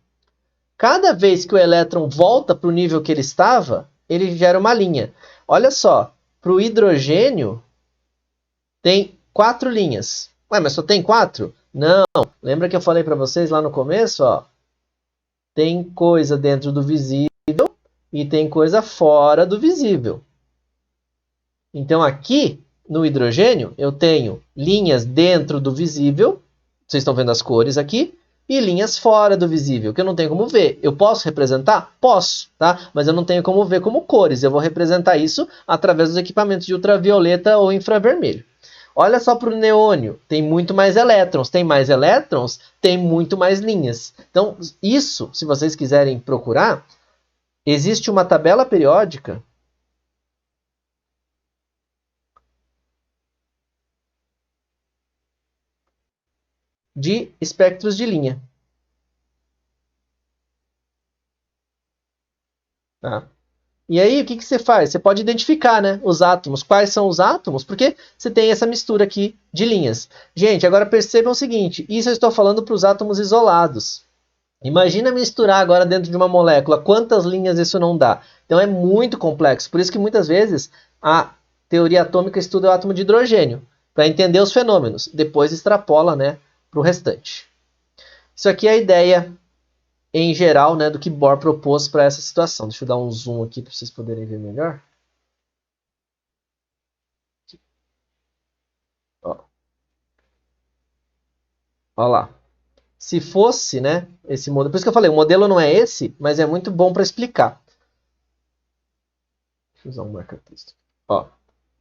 cada vez que o elétron volta para o nível que ele estava, ele gera uma linha. Olha só, para o hidrogênio tem 4 linhas. Ué, mas só tem 4? Não. Lembra que eu falei para vocês lá no começo? Ó, tem coisa dentro do visível e tem coisa fora do visível. Então aqui no hidrogênio eu tenho linhas dentro do visível, vocês estão vendo as cores aqui, e linhas fora do visível, que eu não tenho como ver. Eu posso representar? Posso, tá? Mas eu não tenho como ver como cores. Eu vou representar isso através dos equipamentos de ultravioleta ou infravermelho. Olha só para o neônio, tem muito mais elétrons. Tem mais elétrons, tem muito mais linhas. Então, isso, se vocês quiserem procurar, existe uma tabela periódica de espectros de linha. Tá? E aí, o que você faz? Você pode identificar, né, os átomos. Quais são os átomos? Porque você tem essa mistura aqui de linhas. Gente, agora percebam o seguinte. Isso eu estou falando para os átomos isolados. Imagina misturar agora dentro de uma molécula. Quantas linhas isso não dá? Então é muito complexo. Por isso que muitas vezes a teoria atômica estuda o átomo de hidrogênio. Para entender os fenômenos. Depois extrapola, né, para o restante. Isso aqui é a ideia em geral, né, do que Bohr propôs para essa situação. Deixa eu dar um zoom aqui para vocês poderem ver melhor. Olha lá. Se fosse, né, esse modelo... Por isso que eu falei, o modelo não é esse, mas é muito bom para explicar. Deixa eu usar um marca-texto.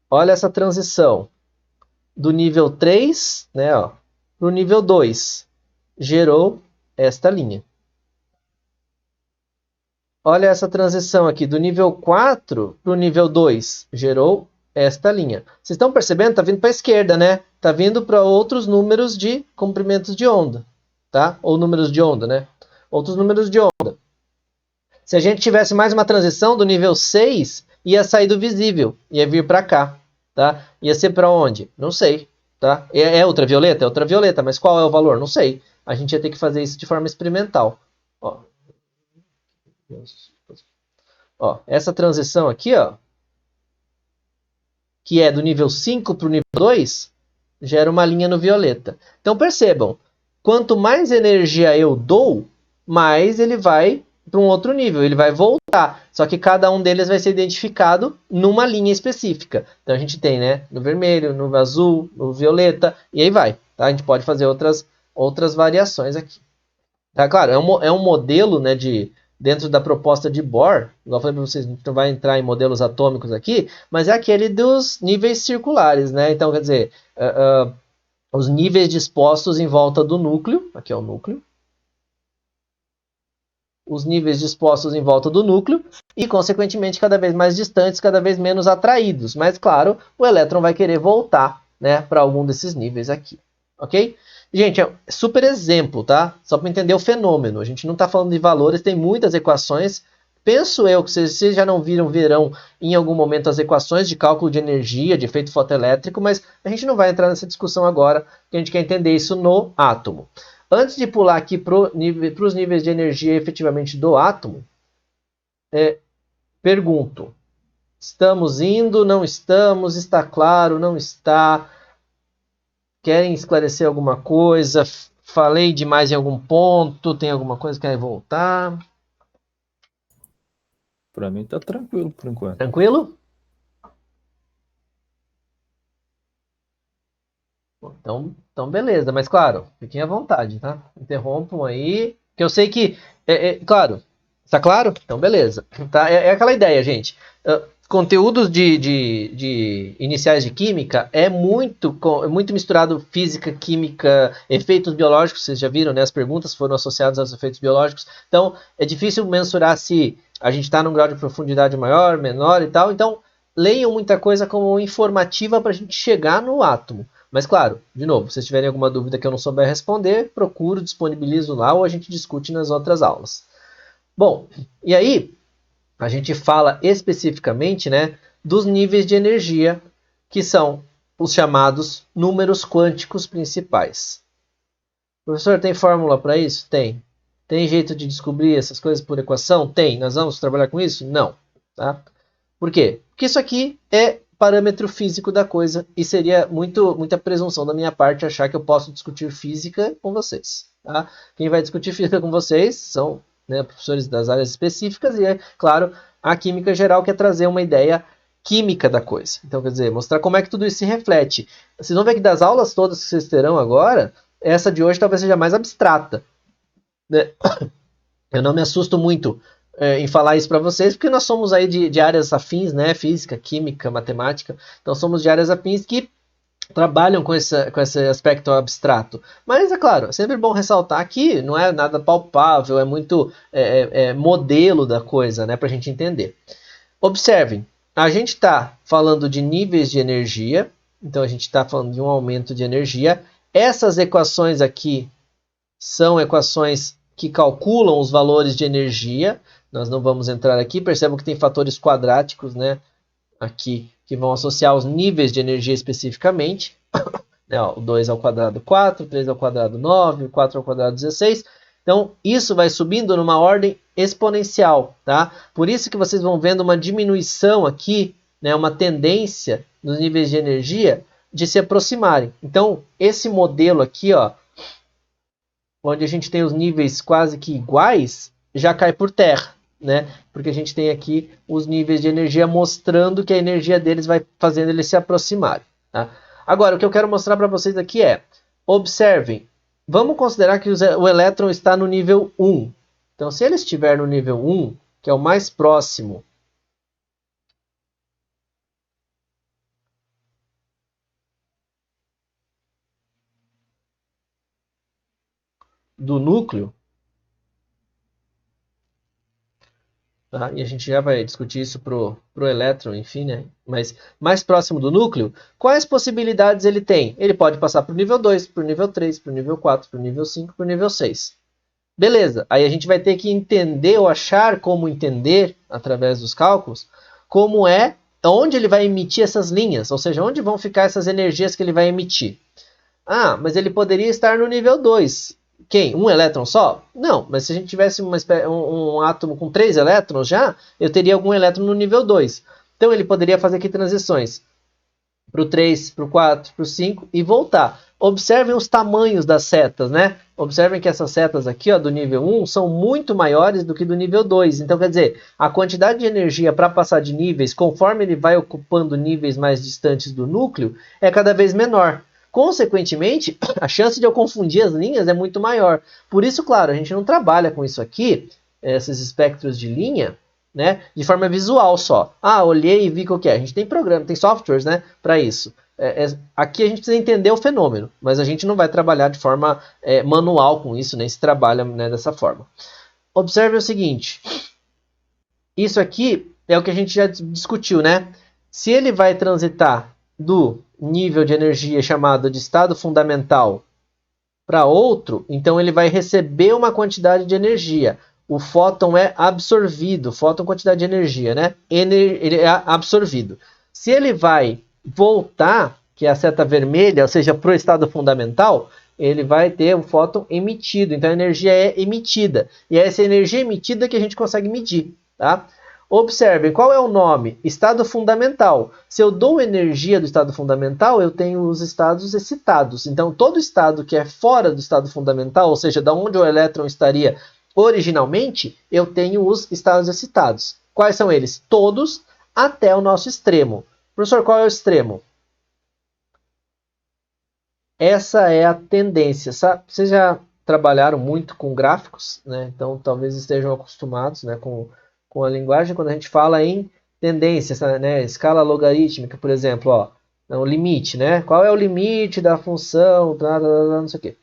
Olha essa transição do nível 3, né, para o nível 2. Gerou esta linha. Olha essa transição aqui, do nível 4 para o nível 2. Gerou esta linha. Vocês estão percebendo? Está vindo para a esquerda, né? Está vindo para outros números de comprimentos de onda. Tá? Ou números de onda, né? Outros números de onda. Se a gente tivesse mais uma transição do nível 6, ia sair do visível. Ia vir para cá. Tá? Ia ser para onde? Não sei. tá? É ultravioleta? É ultravioleta, mas qual é o valor? Não sei. A gente ia ter que fazer isso de forma experimental. Ó, essa transição aqui, ó, que é do nível 5 para o nível 2, gera uma linha no violeta. Então percebam, quanto mais energia eu dou, mais ele vai para um outro nível, ele vai voltar. Só que cada um deles vai ser identificado numa linha específica. Então a gente tem, né, no vermelho, no azul, no violeta, e aí vai. Tá? A gente pode fazer outras variações aqui. Tá, claro, é um modelo, né, dentro da proposta de Bohr, igual eu falei para vocês, a gente não vai entrar em modelos atômicos aqui, mas é aquele dos níveis circulares, né? Então, quer dizer, os níveis dispostos em volta do núcleo, aqui é o núcleo, os níveis dispostos em volta do núcleo e, consequentemente, cada vez mais distantes, cada vez menos atraídos. Mas, claro, o elétron vai querer voltar, né, para algum desses níveis aqui, ok? Gente, é super exemplo, tá? Só para entender o fenômeno. A gente não está falando de valores, tem muitas equações. Penso eu que vocês já não verão em algum momento as equações de cálculo de energia, de efeito fotoelétrico, mas a gente não vai entrar nessa discussão agora, porque a gente quer entender isso no átomo. Antes de pular aqui para os níveis de energia efetivamente do átomo, pergunto, estamos indo, não estamos, está claro, não está... Querem esclarecer alguma coisa? Falei demais em algum ponto? Tem alguma coisa que quer voltar? Para mim tá tranquilo por enquanto. Tranquilo? Então beleza, mas claro, fiquem à vontade, tá? Interrompam aí, que eu sei que, claro, está claro? Então beleza. Tá? É aquela ideia, gente. Conteúdos de iniciais de química é muito misturado física, química, efeitos biológicos, vocês já viram, né? As perguntas foram associadas aos efeitos biológicos. Então, é difícil mensurar se a gente está num grau de profundidade maior, menor e tal. Então, leiam muita coisa como informativa para a gente chegar no átomo. Mas, claro, de novo, se vocês tiverem alguma dúvida que eu não souber responder, procuro, disponibilizo lá ou a gente discute nas outras aulas. Bom, e aí... A gente fala especificamente, né, dos níveis de energia, que são os chamados números quânticos principais. Professor, tem fórmula para isso? Tem. Tem jeito de descobrir essas coisas por equação? Tem. Nós vamos trabalhar com isso? Não. Tá? Por quê? Porque isso aqui é parâmetro físico da coisa e seria muita presunção da minha parte achar que eu posso discutir física com vocês. Tá? Quem vai discutir física com vocês são... né, professores das áreas específicas, e, claro, a química geral quer trazer uma ideia química da coisa. Então, quer dizer, mostrar como é que tudo isso se reflete. Vocês vão ver que das aulas todas que vocês terão agora, essa de hoje talvez seja mais abstrata. Né? Eu não me assusto muito em falar isso para vocês, porque nós somos aí de áreas afins, né, física, química, matemática, então somos de áreas afins que trabalham com esse aspecto abstrato. Mas, é claro, é sempre bom ressaltar que não é nada palpável, é muito modelo da coisa, né, para a gente entender. Observem, a gente está falando de níveis de energia, então a gente está falando de um aumento de energia. Essas equações aqui são equações que calculam os valores de energia. Nós não vamos entrar aqui, percebam que tem fatores quadráticos, né, aqui, que vão associar os níveis de energia especificamente. O 2 ao quadrado 4, 3 ao quadrado 9, 4 ao quadrado 16. Então, isso vai subindo numa ordem exponencial, tá? Por isso que vocês vão vendo uma diminuição aqui, né, uma tendência nos níveis de energia de se aproximarem. Então, esse modelo aqui, ó, onde a gente tem os níveis quase que iguais, já cai por terra. Né? Porque a gente tem aqui os níveis de energia mostrando que a energia deles vai fazendo eles se aproximarem. Tá? Agora, o que eu quero mostrar para vocês aqui é, observem, vamos considerar que o elétron está no nível 1. Então, se ele estiver no nível 1, que é o mais próximo do núcleo, tá? E a gente já vai discutir isso pro elétron, enfim, né? Mas mais próximo do núcleo, quais possibilidades ele tem? Ele pode passar para o nível 2, para o nível 3, para o nível 4, para o nível 5, para o nível 6. Beleza, aí a gente vai ter que entender ou achar como entender, através dos cálculos, como é onde ele vai emitir essas linhas, ou seja, onde vão ficar essas energias que ele vai emitir. Ah, mas ele poderia estar no nível 2. Quem? Um elétron só? Não, mas se a gente tivesse um átomo com 3 elétrons já, eu teria algum elétron no nível 2. Então ele poderia fazer aqui transições para o 3, para o 4, para o 5 e voltar. Observem os tamanhos das setas, né? Observem que essas setas aqui, ó, do nível 1 são muito maiores do que do nível 2. Então, quer dizer, a quantidade de energia para passar de níveis, conforme ele vai ocupando níveis mais distantes do núcleo, é cada vez menor. Consequentemente, a chance de eu confundir as linhas é muito maior. Por isso, claro, a gente não trabalha com isso aqui, esses espectros de linha, né, de forma visual só. Ah, olhei e vi qual que é. A gente tem programa, tem softwares, né, para isso. Aqui a gente precisa entender o fenômeno, mas a gente não vai trabalhar de forma manual com isso, nem se trabalha, né, dessa forma. Observe o seguinte, isso aqui é o que a gente já discutiu, né? Se ele vai transitar do nível de energia chamado de estado fundamental para outro, então ele vai receber uma quantidade de energia. O fóton é absorvido, fóton quantidade de energia, né? Ele é absorvido. Se ele vai voltar, que é a seta vermelha, ou seja, para o estado fundamental, ele vai ter um fóton emitido. Então a energia é emitida. E é essa energia emitida que a gente consegue medir, tá? Observem, qual é o nome? Estado fundamental. Se eu dou energia do estado fundamental, eu tenho os estados excitados. Então, todo estado que é fora do estado fundamental, ou seja, da onde o elétron estaria originalmente, eu tenho os estados excitados. Quais são eles? Todos até o nosso extremo. Professor, qual é o extremo? Essa é a tendência. Sabe? Vocês já trabalharam muito com gráficos, né? Então talvez estejam acostumados, né, com a linguagem quando a gente fala em tendências, né? Escala logarítmica, por exemplo, ó, o limite, né? Qual é o limite da função, não sei o quê.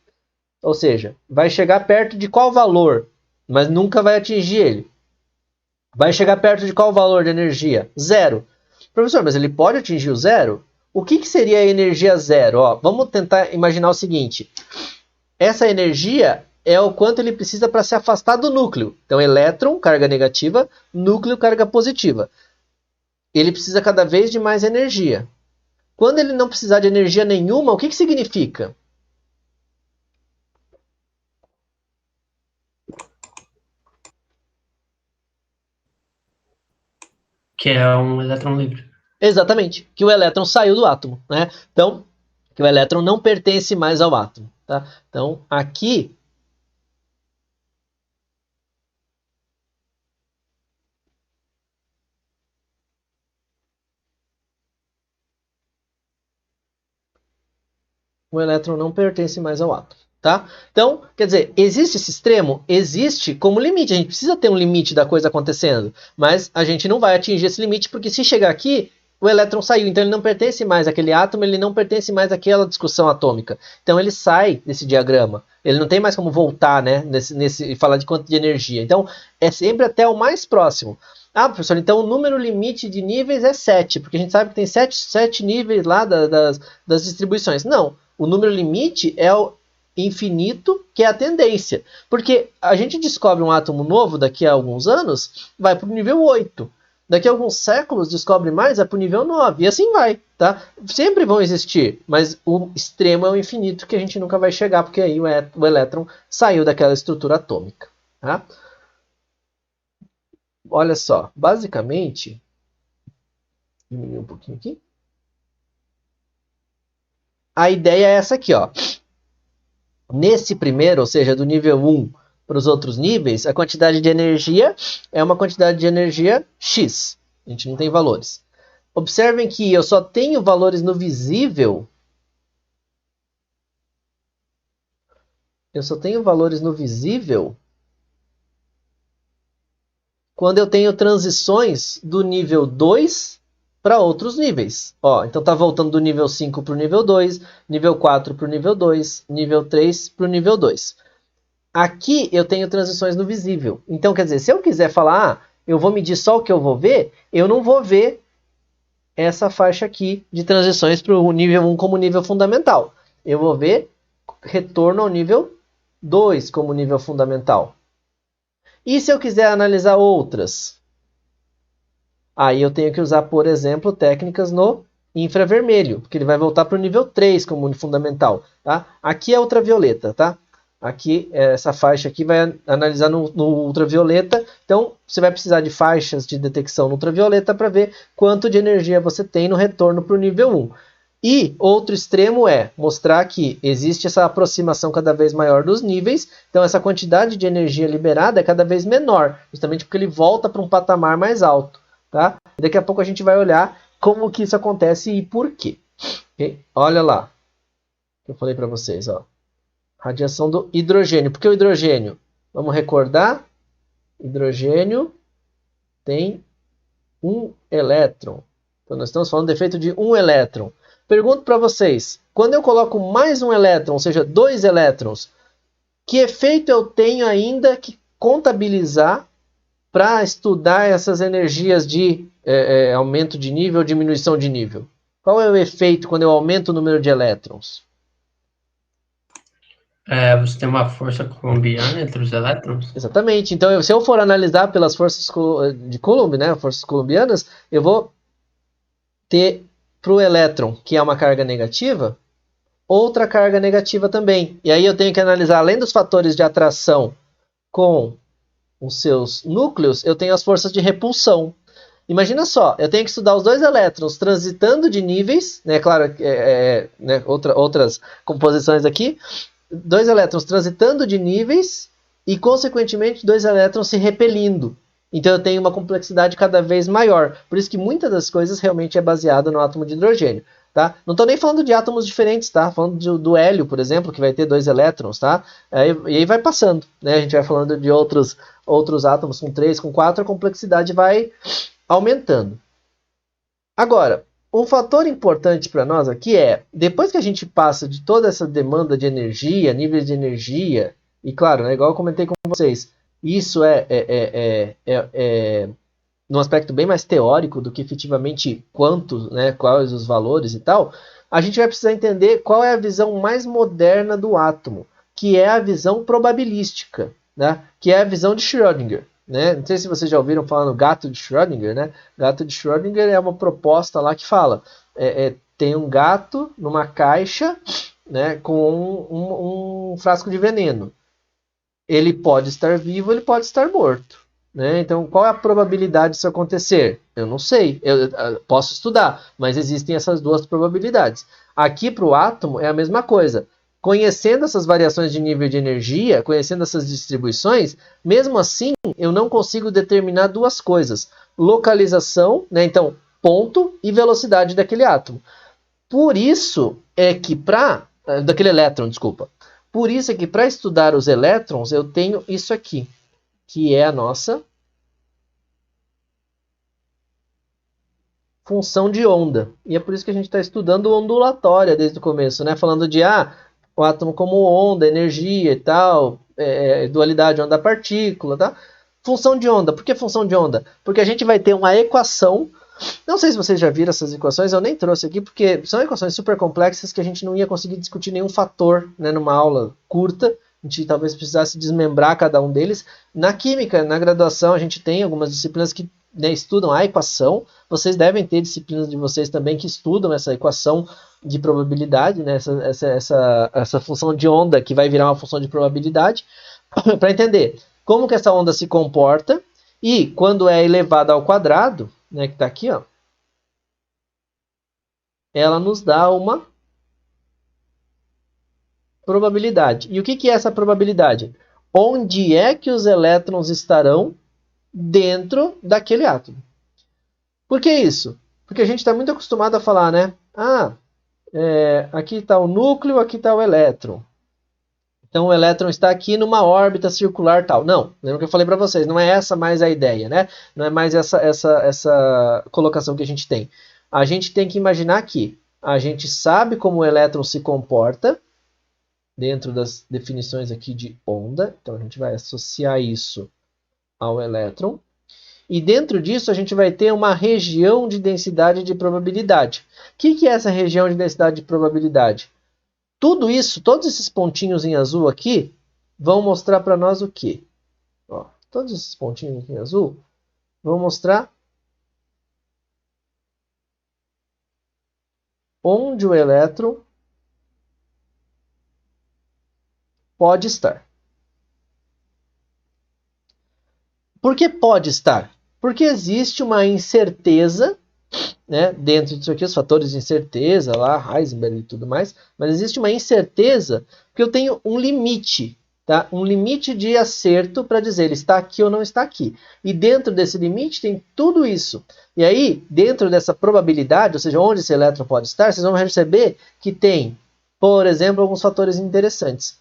Ou seja, vai chegar perto de qual valor, mas nunca vai atingir ele. Vai chegar perto de qual valor de energia? Zero. Professor, mas ele pode atingir o zero? O que seria a energia zero? Ó, vamos tentar imaginar o seguinte. Essa energia é o quanto ele precisa para se afastar do núcleo. Então, elétron, carga negativa, núcleo, carga positiva. Ele precisa cada vez de mais energia. Quando ele não precisar de energia nenhuma, o que significa? Que é um elétron livre. Exatamente, que o elétron saiu do átomo, né? Então, que o elétron não pertence mais ao átomo, tá? Então, aqui o elétron não pertence mais ao átomo, tá? Então, quer dizer, existe esse extremo? Existe como limite, a gente precisa ter um limite da coisa acontecendo, mas a gente não vai atingir esse limite, porque se chegar aqui, o elétron saiu, então ele não pertence mais àquele átomo, ele não pertence mais àquela discussão atômica. Então ele sai desse diagrama, ele não tem mais como voltar, né, e falar de quanto de energia. Então é sempre até o mais próximo. Ah, professor, então o número limite de níveis é 7, porque a gente sabe que tem 7 níveis lá das distribuições. Não, o número limite é o infinito, que é a tendência. Porque a gente descobre um átomo novo daqui a alguns anos, vai para o nível 8. Daqui a alguns séculos descobre mais, vai para o nível 9. E assim vai, tá? Sempre vão existir, mas o extremo é o infinito, que a gente nunca vai chegar, porque aí o elétron saiu daquela estrutura atômica, tá? Olha só, basicamente... Diminuir um pouquinho aqui. A ideia é essa aqui, ó. Nesse primeiro, ou seja, do nível 1 para os outros níveis, a quantidade de energia é uma quantidade de energia X. A gente não tem valores. Observem que eu só tenho valores no visível. Eu só tenho valores no visível quando eu tenho transições do nível 2 para outros níveis. Ó, então está voltando do nível 5 para o nível 2, nível 4 para o nível 2, nível 3 para o nível 2. Aqui eu tenho transições no visível. Então, quer dizer, se eu quiser falar, eu vou medir só o que eu vou ver, eu não vou ver essa faixa aqui de transições para o nível 1 como nível fundamental. Eu vou ver retorno ao nível 2 como nível fundamental. E se eu quiser analisar outras? Aí eu tenho que usar, por exemplo, técnicas no infravermelho, porque ele vai voltar para o nível 3 como fundamental. Tá? Aqui é ultravioleta, tá? Aqui, essa faixa aqui vai analisar no ultravioleta. Então, você vai precisar de faixas de detecção no ultravioleta para ver quanto de energia você tem no retorno para o nível 1. E outro extremo é mostrar que existe essa aproximação cada vez maior dos níveis, então essa quantidade de energia liberada é cada vez menor, justamente porque ele volta para um patamar mais alto. Tá? Daqui a pouco a gente vai olhar como que isso acontece e por quê. Okay? Olha lá, que eu falei para vocês, ó. Radiação do hidrogênio. Por que o hidrogênio? Vamos recordar? Hidrogênio tem um elétron. Então nós estamos falando do efeito de um elétron. Pergunto para vocês, quando eu coloco mais um elétron, ou seja, 2 elétrons, que efeito eu tenho ainda que contabilizar para estudar essas energias de aumento de nível ou diminuição de nível? Qual é o efeito quando eu aumento o número de elétrons? Você tem uma força coulombiana entre os elétrons? Exatamente. Então, se eu for analisar pelas forças de Coulomb, né, forças coulombianas, eu vou ter para o elétron, que é uma carga negativa, outra carga negativa também. E aí eu tenho que analisar, além dos fatores de atração com os seus núcleos, eu tenho as forças de repulsão. Imagina só, eu tenho que estudar os 2 elétrons transitando de níveis, né, claro, né, outras composições aqui, 2 elétrons transitando de níveis e, consequentemente, 2 elétrons se repelindo. Então eu tenho uma complexidade cada vez maior. Por isso que muitas das coisas realmente é baseada no átomo de hidrogênio. Tá? Não estou nem falando de átomos diferentes, tá? Falando do hélio, por exemplo, que vai ter 2 elétrons, tá? E aí vai passando, né? A gente vai falando de outros átomos com 3, com 4, a complexidade vai aumentando. Agora, um fator importante para nós aqui é, depois que a gente passa de toda essa demanda de energia, níveis de energia, e claro, né, igual eu comentei com vocês, isso num aspecto bem mais teórico do que efetivamente quantos, né, quais os valores e tal, a gente vai precisar entender qual é a visão mais moderna do átomo, que é a visão probabilística, né, que é a visão de Schrödinger. Né? Não sei se vocês já ouviram falar no gato de Schrödinger, né? Gato de Schrödinger é uma proposta lá que fala tem um gato numa caixa, né, com um frasco de veneno. Ele pode estar vivo, ele pode estar morto. Né? Então, qual é a probabilidade disso acontecer? Eu não sei, eu posso estudar, mas existem essas 2 probabilidades. Aqui para o átomo é a mesma coisa. Conhecendo essas variações de nível de energia, conhecendo essas distribuições, mesmo assim eu não consigo determinar 2 coisas. Localização, né? Então, ponto e velocidade daquele átomo. Por isso é que daquele elétron, desculpa. Por isso é que para estudar os elétrons eu tenho isso aqui, que é a nossa função de onda. E é por isso que a gente está estudando ondulatória desde o começo, né? Falando de o átomo como onda, energia e tal, dualidade onda-partícula, tá? Função de onda. Por que função de onda? Porque a gente vai ter uma equação. Não sei se vocês já viram essas equações, eu nem trouxe aqui, porque são equações super complexas que a gente não ia conseguir discutir nenhum fator, né, numa aula curta. A gente talvez precisasse desmembrar cada um deles. Na química, na graduação, a gente tem algumas disciplinas que, né, estudam a equação. Vocês devem ter disciplinas de vocês também que estudam essa equação de probabilidade, né, essa função de onda que vai virar uma função de probabilidade, para entender como que essa onda se comporta e quando é elevada ao quadrado, né, que está aqui, ó, ela nos dá uma probabilidade. E o que é essa probabilidade? Onde é que os elétrons estarão dentro daquele átomo? Por que isso? Porque a gente está muito acostumado a falar, né? Aqui está o núcleo, aqui está o elétron. Então o elétron está aqui numa órbita circular tal. Não, lembra que eu falei para vocês, não é essa mais a ideia, né? Não é mais essa colocação que a gente tem. A gente tem que imaginar que a gente sabe como o elétron se comporta dentro das definições aqui de onda. Então a gente vai associar isso ao elétron. E dentro disso a gente vai ter uma região de densidade de probabilidade. O que é essa região de densidade de probabilidade? Tudo isso, todos esses pontinhos em azul aqui, vão mostrar para nós o quê? Ó, todos esses pontinhos em azul vão mostrar onde o elétron pode estar. Por que pode estar? Porque existe uma incerteza, né, dentro disso aqui, os fatores de incerteza, lá, Heisenberg e tudo mais, mas existe uma incerteza porque eu tenho um limite, tá? Um limite de acerto para dizer ele está aqui ou não está aqui. E dentro desse limite tem tudo isso. E aí, dentro dessa probabilidade, ou seja, onde esse elétron pode estar, vocês vão perceber que tem, por exemplo, alguns fatores interessantes.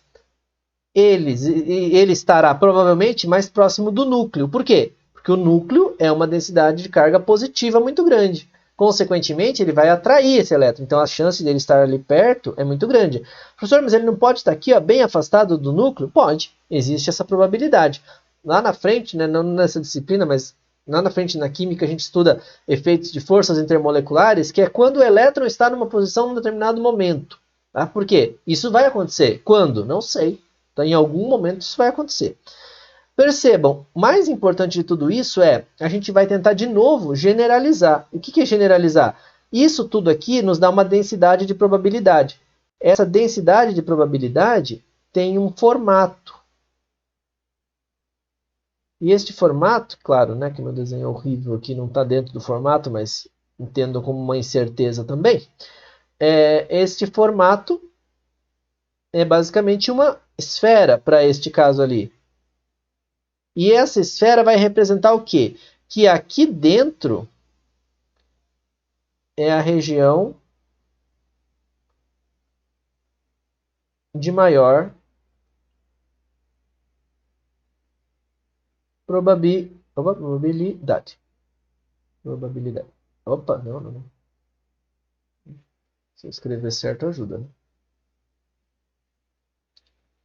Ele estará provavelmente mais próximo do núcleo. Por quê? Porque o núcleo é uma densidade de carga positiva muito grande. Consequentemente, ele vai atrair esse elétron. Então, a chance dele estar ali perto é muito grande. Professor, mas ele não pode estar aqui, ó, bem afastado do núcleo? Pode. Existe essa probabilidade. Lá na frente, né, não nessa disciplina, mas lá na frente na química a gente estuda efeitos de forças intermoleculares, que é quando o elétron está numa posição em um determinado momento. Tá? Por quê? Isso vai acontecer. Quando? Não sei. Então, em algum momento isso vai acontecer. Percebam, o mais importante de tudo isso é, a gente vai tentar de novo generalizar. O que é generalizar? Isso tudo aqui nos dá uma densidade de probabilidade. Essa densidade de probabilidade tem um formato. E este formato, claro, né, que meu desenho é horrível aqui, não está dentro do formato, mas entendo como uma incerteza também. Este formato é basicamente uma esfera para este caso ali. E essa esfera vai representar o quê? Que aqui dentro é a região de maior probabilidade. Opa, não. Se eu escrever certo ajuda, né?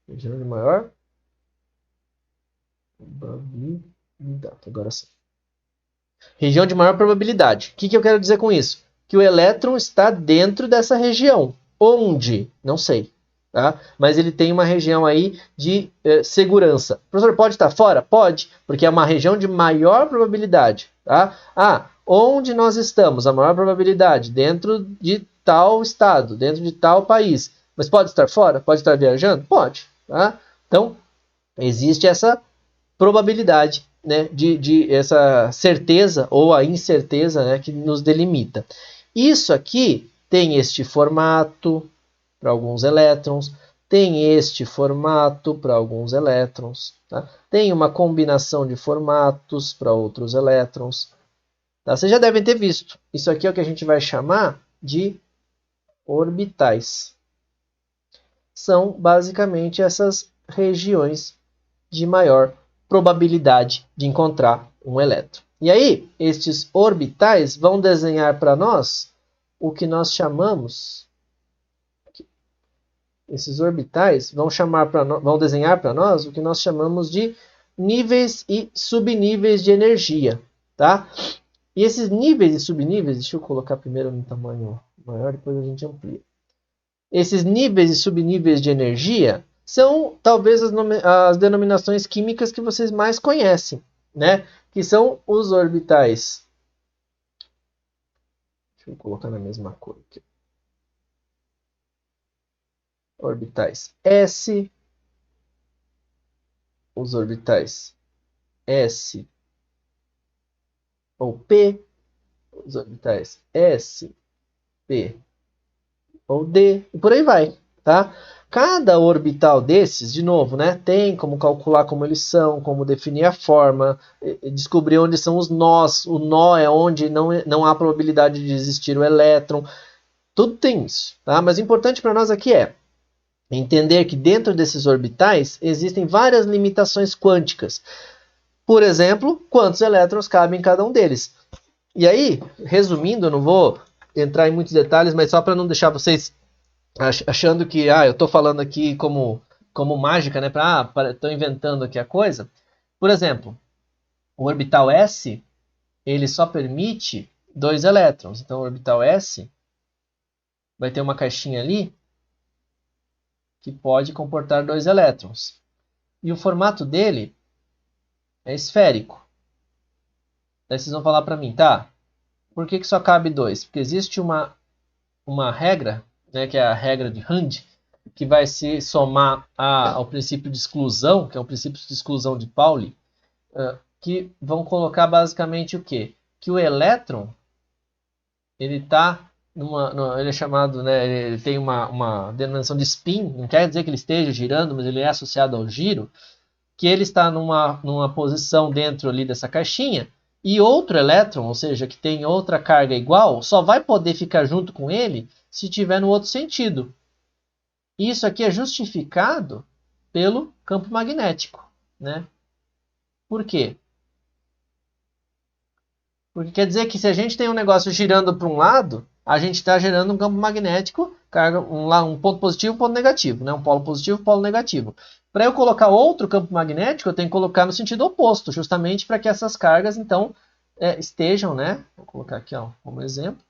Região de maior probabilidade. Agora sim. Região de maior probabilidade. O que eu quero dizer com isso? Que o elétron está dentro dessa região. Onde? Não sei. Tá? Mas ele tem uma região aí de segurança. O professor pode estar fora? Pode, porque é uma região de maior probabilidade. Tá? Onde nós estamos? A maior probabilidade dentro de tal estado, dentro de tal país. Mas pode estar fora? Pode estar viajando? Pode. Tá? Então, existe essa probabilidade, né, de essa certeza ou a incerteza, né, que nos delimita. Isso aqui tem este formato para alguns elétrons, tem este formato para alguns elétrons, tá? Tem uma combinação de formatos para outros elétrons. Tá? Vocês já devem ter visto. Isso aqui é o que a gente vai chamar de orbitais. São basicamente essas regiões de maior probabilidade de encontrar um elétron. E aí, estes orbitais vão desenhar para nós o que nós chamamos... Esses orbitais vão desenhar para nós o que nós chamamos de níveis e subníveis de energia, tá? E esses níveis e subníveis, deixa eu colocar primeiro no tamanho maior, depois a gente amplia. Esses níveis e subníveis de energia são talvez as denominações químicas que vocês mais conhecem, né? Que são os orbitais. Deixa eu colocar na mesma cor aqui. Orbitais S, os orbitais S ou P, os orbitais S, P ou D, e por aí vai, tá? Cada orbital desses, de novo, né, tem como calcular como eles são, como definir a forma, descobrir onde são os nós. O nó é onde não há probabilidade de existir o elétron. Tudo tem isso, tá? Mas o importante para nós aqui é entender que dentro desses orbitais existem várias limitações quânticas. Por exemplo, quantos elétrons cabem em cada um deles. E aí, resumindo, eu não vou entrar em muitos detalhes, mas só para não deixar vocês achando que eu estou falando aqui como mágica, né? Estou inventando aqui a coisa. Por exemplo, o orbital S, ele só permite 2 elétrons. Então, o orbital S vai ter uma caixinha ali que pode comportar 2 elétrons. E o formato dele é esférico. Daí vocês vão falar para mim, tá? Por que só cabe 2? Porque existe uma uma regra, né, que é a regra de Hund, que vai se somar ao princípio de exclusão, que é o princípio de exclusão de Pauli, que vão colocar basicamente o quê? Que o elétron, ele está ele é chamado, né, ele tem uma denominação de spin, não quer dizer que ele esteja girando, mas ele é associado ao giro, que ele está numa posição dentro ali dessa caixinha, e outro elétron, ou seja, que tem outra carga igual, só vai poder ficar junto com ele se tiver no outro sentido. Isso aqui é justificado pelo campo magnético, né? Por quê? Porque quer dizer que se a gente tem um negócio girando para um lado, a gente está gerando um campo magnético, carga um ponto positivo e um ponto negativo, né? Um polo positivo e um polo negativo. Para eu colocar outro campo magnético, eu tenho que colocar no sentido oposto, justamente para que essas cargas, então, estejam, né? Vou colocar aqui ó, como exemplo,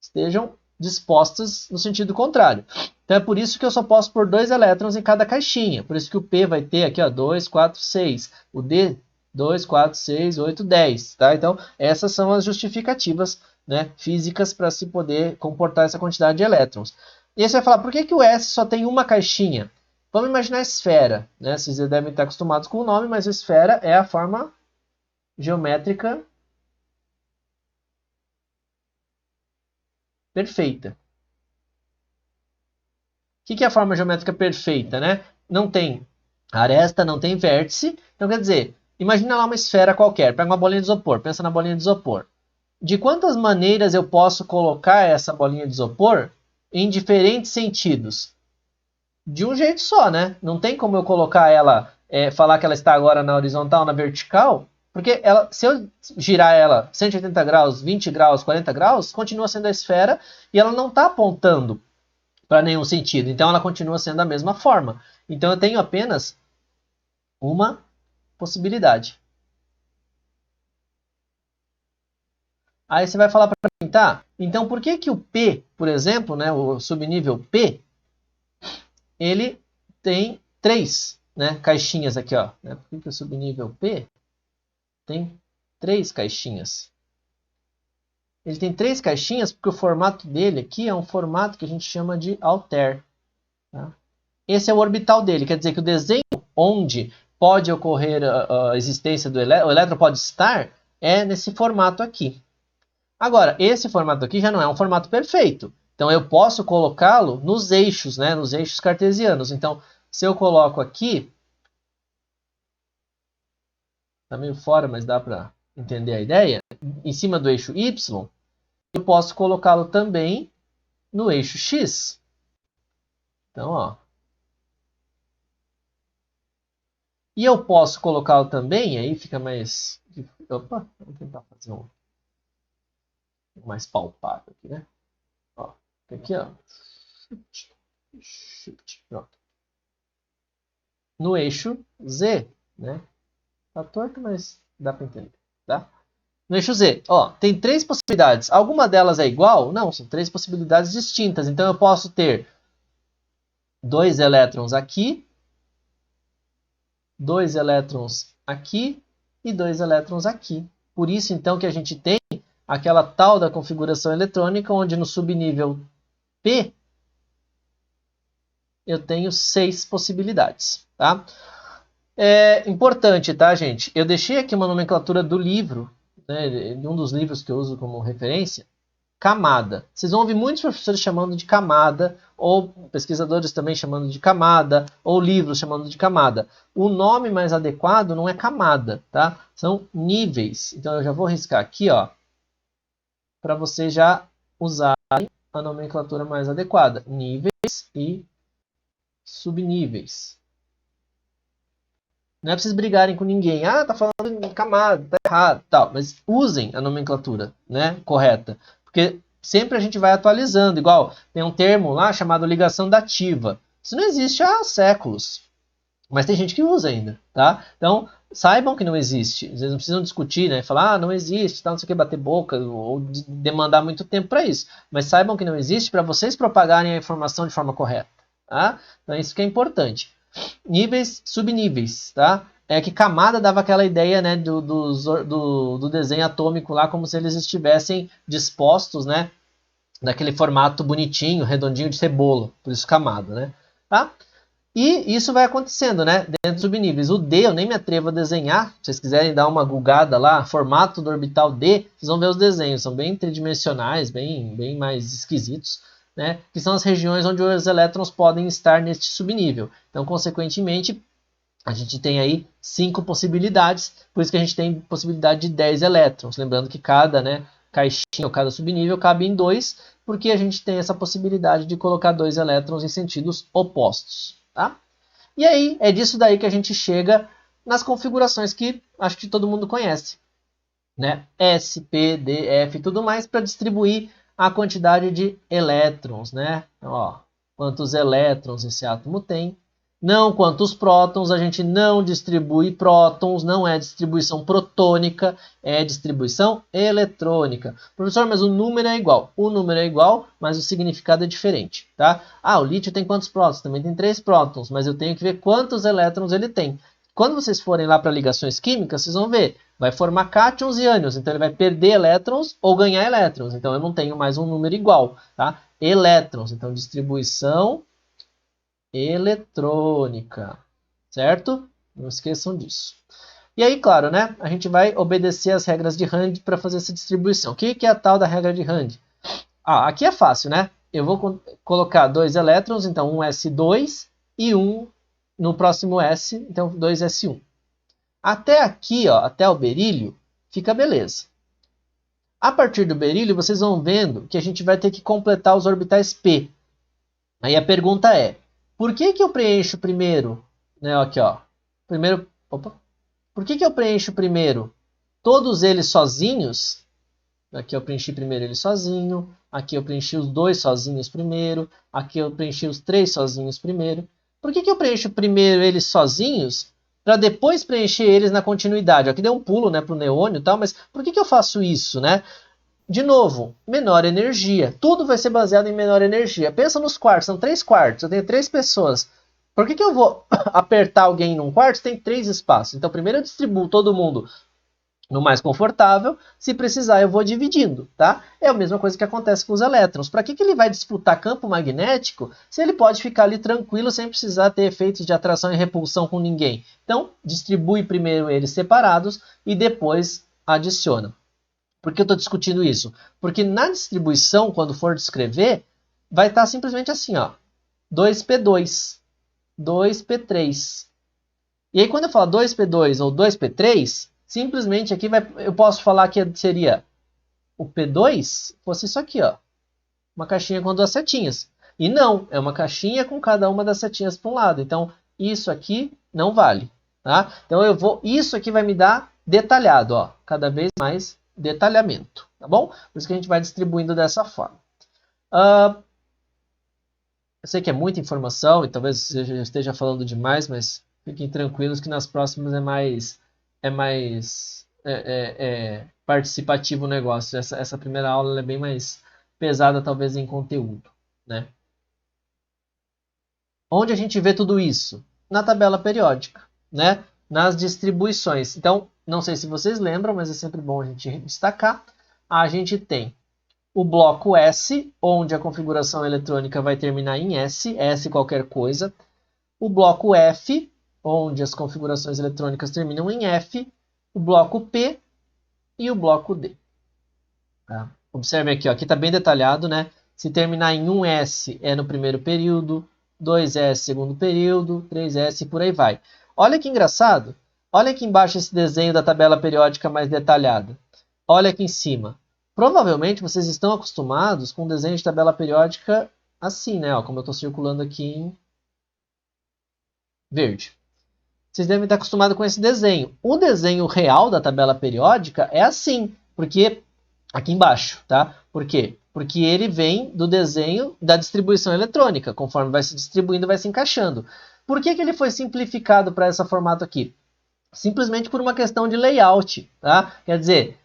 estejam dispostas no sentido contrário. Então é por isso que eu só posso pôr 2 elétrons em cada caixinha. Por isso que o P vai ter aqui ó, 2, 4, 6. O D 2, 4, 6, 8, 10. Tá? Então, essas são as justificativas, né, físicas para se poder comportar essa quantidade de elétrons. E aí você vai falar, por que, que o S só tem uma caixinha? Vamos imaginar a esfera. Né? Vocês devem estar acostumados com o nome, mas a esfera é a forma geométrica perfeita. O que é a forma geométrica perfeita? Né? Não tem aresta, não tem vértice. Então, quer dizer, imagina lá uma esfera qualquer, pega uma bolinha de isopor, pensa na bolinha de isopor. De quantas maneiras eu posso colocar essa bolinha de isopor em diferentes sentidos? De um jeito só, né? Não tem como eu colocar ela, falar que ela está agora na horizontal, na vertical, porque se eu girar ela 180 graus, 20 graus, 40 graus, continua sendo a esfera e ela não está apontando para nenhum sentido. Então ela continua sendo da mesma forma. Então eu tenho apenas uma possibilidade. Aí você vai falar para mim, tá? Então por que que o P, por exemplo, né, o subnível P, ele tem 3, né, caixinhas aqui, ó. Por que que o subnível P tem 3 caixinhas? Ele tem 3 caixinhas porque o formato dele aqui é um formato que a gente chama de Altair. Tá? Esse é o orbital dele, quer dizer que o desenho onde pode ocorrer a existência do elétron, o elétron pode estar, é nesse formato aqui. Agora, esse formato aqui já não é um formato perfeito. Então, eu posso colocá-lo nos eixos, né, nos eixos cartesianos. Então, se eu coloco aqui, está meio fora, mas dá para entender a ideia, em cima do eixo Y, eu posso colocá-lo também no eixo X. Então, ó. E eu posso colocá-lo também, aí fica mais... Opa, vamos tentar fazer um mais palpável aqui, né? Ó, aqui, ó. Pronto. No eixo Z, né? Tá torto, mas dá para entender, tá? No eixo Z, ó, tem 3 possibilidades. Alguma delas é igual? Não, são 3 possibilidades distintas. Então eu posso ter 2 elétrons aqui, 2 elétrons aqui e 2 elétrons aqui. Por isso, então, que a gente tem aquela tal da configuração eletrônica, onde no subnível P eu tenho 6 possibilidades. Tá? É importante, tá, gente? Eu deixei aqui uma nomenclatura do livro, né, de um dos livros que eu uso como referência, camada. Vocês vão ouvir muitos professores chamando de camada, ou pesquisadores também chamando de camada, ou livros chamando de camada. O nome mais adequado não é camada, tá? São níveis. Então eu já vou riscar aqui, ó, para vocês já usarem a nomenclatura mais adequada. Níveis e subníveis. Não é para vocês brigarem com ninguém. Ah, tá falando de camada, tá errado, tal. Mas usem a nomenclatura, né, correta. Porque sempre a gente vai atualizando. Igual, tem um termo lá chamado ligação dativa. Isso não existe há séculos. Mas tem gente que usa ainda, tá? Então, saibam que não existe. Vocês não precisam discutir, né? Falar, ah, não existe, tá, não sei o que, bater boca, ou demandar muito tempo para isso. Mas saibam que não existe para vocês propagarem a informação de forma correta, tá? Então, isso que é importante. Níveis, subníveis, tá? É que camada dava aquela ideia, né, do desenho atômico lá, como se eles estivessem dispostos, né, daquele formato bonitinho, redondinho de cebola, por isso camada, né? Tá? E isso vai acontecendo, né? Dentro dos subníveis. O D eu nem me atrevo a desenhar. Se vocês quiserem dar uma googada lá, formato do orbital D, vocês vão ver os desenhos. São bem tridimensionais, bem mais esquisitos, né? Que são as regiões onde os elétrons podem estar neste subnível. Então, consequentemente, a gente tem aí 5 possibilidades. Por isso que a gente tem possibilidade de 10 elétrons. Lembrando que cada, né, caixinha ou cada subnível cabe em 2, porque a gente tem essa possibilidade de colocar 2 elétrons em sentidos opostos. Tá? E aí, é disso daí que a gente chega nas configurações que acho que todo mundo conhece. Né? S, P, D, F e tudo mais para distribuir a quantidade de elétrons. Né? Então, ó, quantos elétrons esse átomo tem. Não quantos prótons, a gente não distribui prótons, não é distribuição protônica, é distribuição eletrônica. Professor, mas o número é igual. O número é igual, mas o significado é diferente. Tá? Ah, o lítio tem quantos prótons? Também tem 3 prótons, mas eu tenho que ver quantos elétrons ele tem. Quando vocês forem lá para ligações químicas, vocês vão ver, vai formar cátions e ânions, então ele vai perder elétrons ou ganhar elétrons. Então eu não tenho mais um número igual. Tá? Elétrons, então distribuição eletrônica, certo? Não esqueçam disso. E aí, claro, né? A gente vai obedecer as regras de Hand para fazer essa distribuição. O que é a tal da regra de Hand? Ah, aqui é fácil, né? Eu vou colocar 2 elétrons, então um S2 e um no próximo S, então 2S1. Até aqui, ó, até o berílio, fica beleza. A partir do berílio, vocês vão vendo que a gente vai ter que completar os orbitais P. Aí a pergunta é, por que eu preencho primeiro, né, aqui, ó, primeiro, opa, por que eu preencho primeiro todos eles sozinhos? Aqui eu preenchi primeiro ele sozinho, aqui eu preenchi os 2 sozinhos primeiro, aqui eu preenchi os 3 sozinhos primeiro. Por que eu preencho primeiro eles sozinhos para depois preencher eles na continuidade? Aqui deu um pulo, né, para o neônio e tal, mas por que eu faço isso, né? De novo, menor energia. Tudo vai ser baseado em menor energia. Pensa nos quartos, são 3 quartos, eu tenho 3 pessoas. Por que eu vou apertar alguém num quarto? Tem 3 espaços. Então primeiro eu distribuo todo mundo no mais confortável. Se precisar eu vou dividindo, tá? É a mesma coisa que acontece com os elétrons. Para que ele vai disputar campo magnético se ele pode ficar ali tranquilo sem precisar ter efeitos de atração e repulsão com ninguém? Então distribui primeiro eles separados e depois adiciona. Por que eu estou discutindo isso? Porque na distribuição, quando for descrever, vai estar simplesmente assim, ó, 2P2, 2P3. E aí quando eu falo 2P2 ou 2P3, simplesmente aqui eu posso falar que seria o P2 fosse isso aqui, ó, uma caixinha com 2 setinhas. E não, é uma caixinha com cada uma das setinhas para um lado. Então isso aqui não vale. Tá? Então isso aqui vai me dar detalhado, ó, cada vez mais detalhamento, tá bom? Por isso que a gente vai distribuindo dessa forma. Eu sei que é muita informação e talvez eu esteja falando demais, mas fiquem tranquilos que nas próximas é mais participativo o negócio. Essa primeira aula é bem mais pesada, talvez, em conteúdo, né? Onde a gente vê tudo isso? Na tabela periódica, né? Nas distribuições. Então, não sei se vocês lembram, mas é sempre bom a gente destacar. A gente tem o bloco S, onde a configuração eletrônica vai terminar em S, S qualquer coisa. O bloco F, onde as configurações eletrônicas terminam em F. O bloco P e o bloco D. Tá? Observe aqui, ó, aqui está bem detalhado, né? Se terminar em 1S é no primeiro período, 2S segundo período, 3S e por aí vai. Olha que engraçado. Olha aqui embaixo esse desenho da tabela periódica mais detalhada. Olha aqui em cima. Provavelmente vocês estão acostumados com o desenho de tabela periódica assim, né? Ó, como eu estou circulando aqui em verde. Vocês devem estar acostumados com esse desenho. O desenho real da tabela periódica é assim, porque aqui embaixo, tá? Por quê? Porque ele vem do desenho da distribuição eletrônica. Conforme vai se distribuindo, vai se encaixando. Por que ele foi simplificado para esse formato aqui? Simplesmente por uma questão de layout, tá? Quer dizer,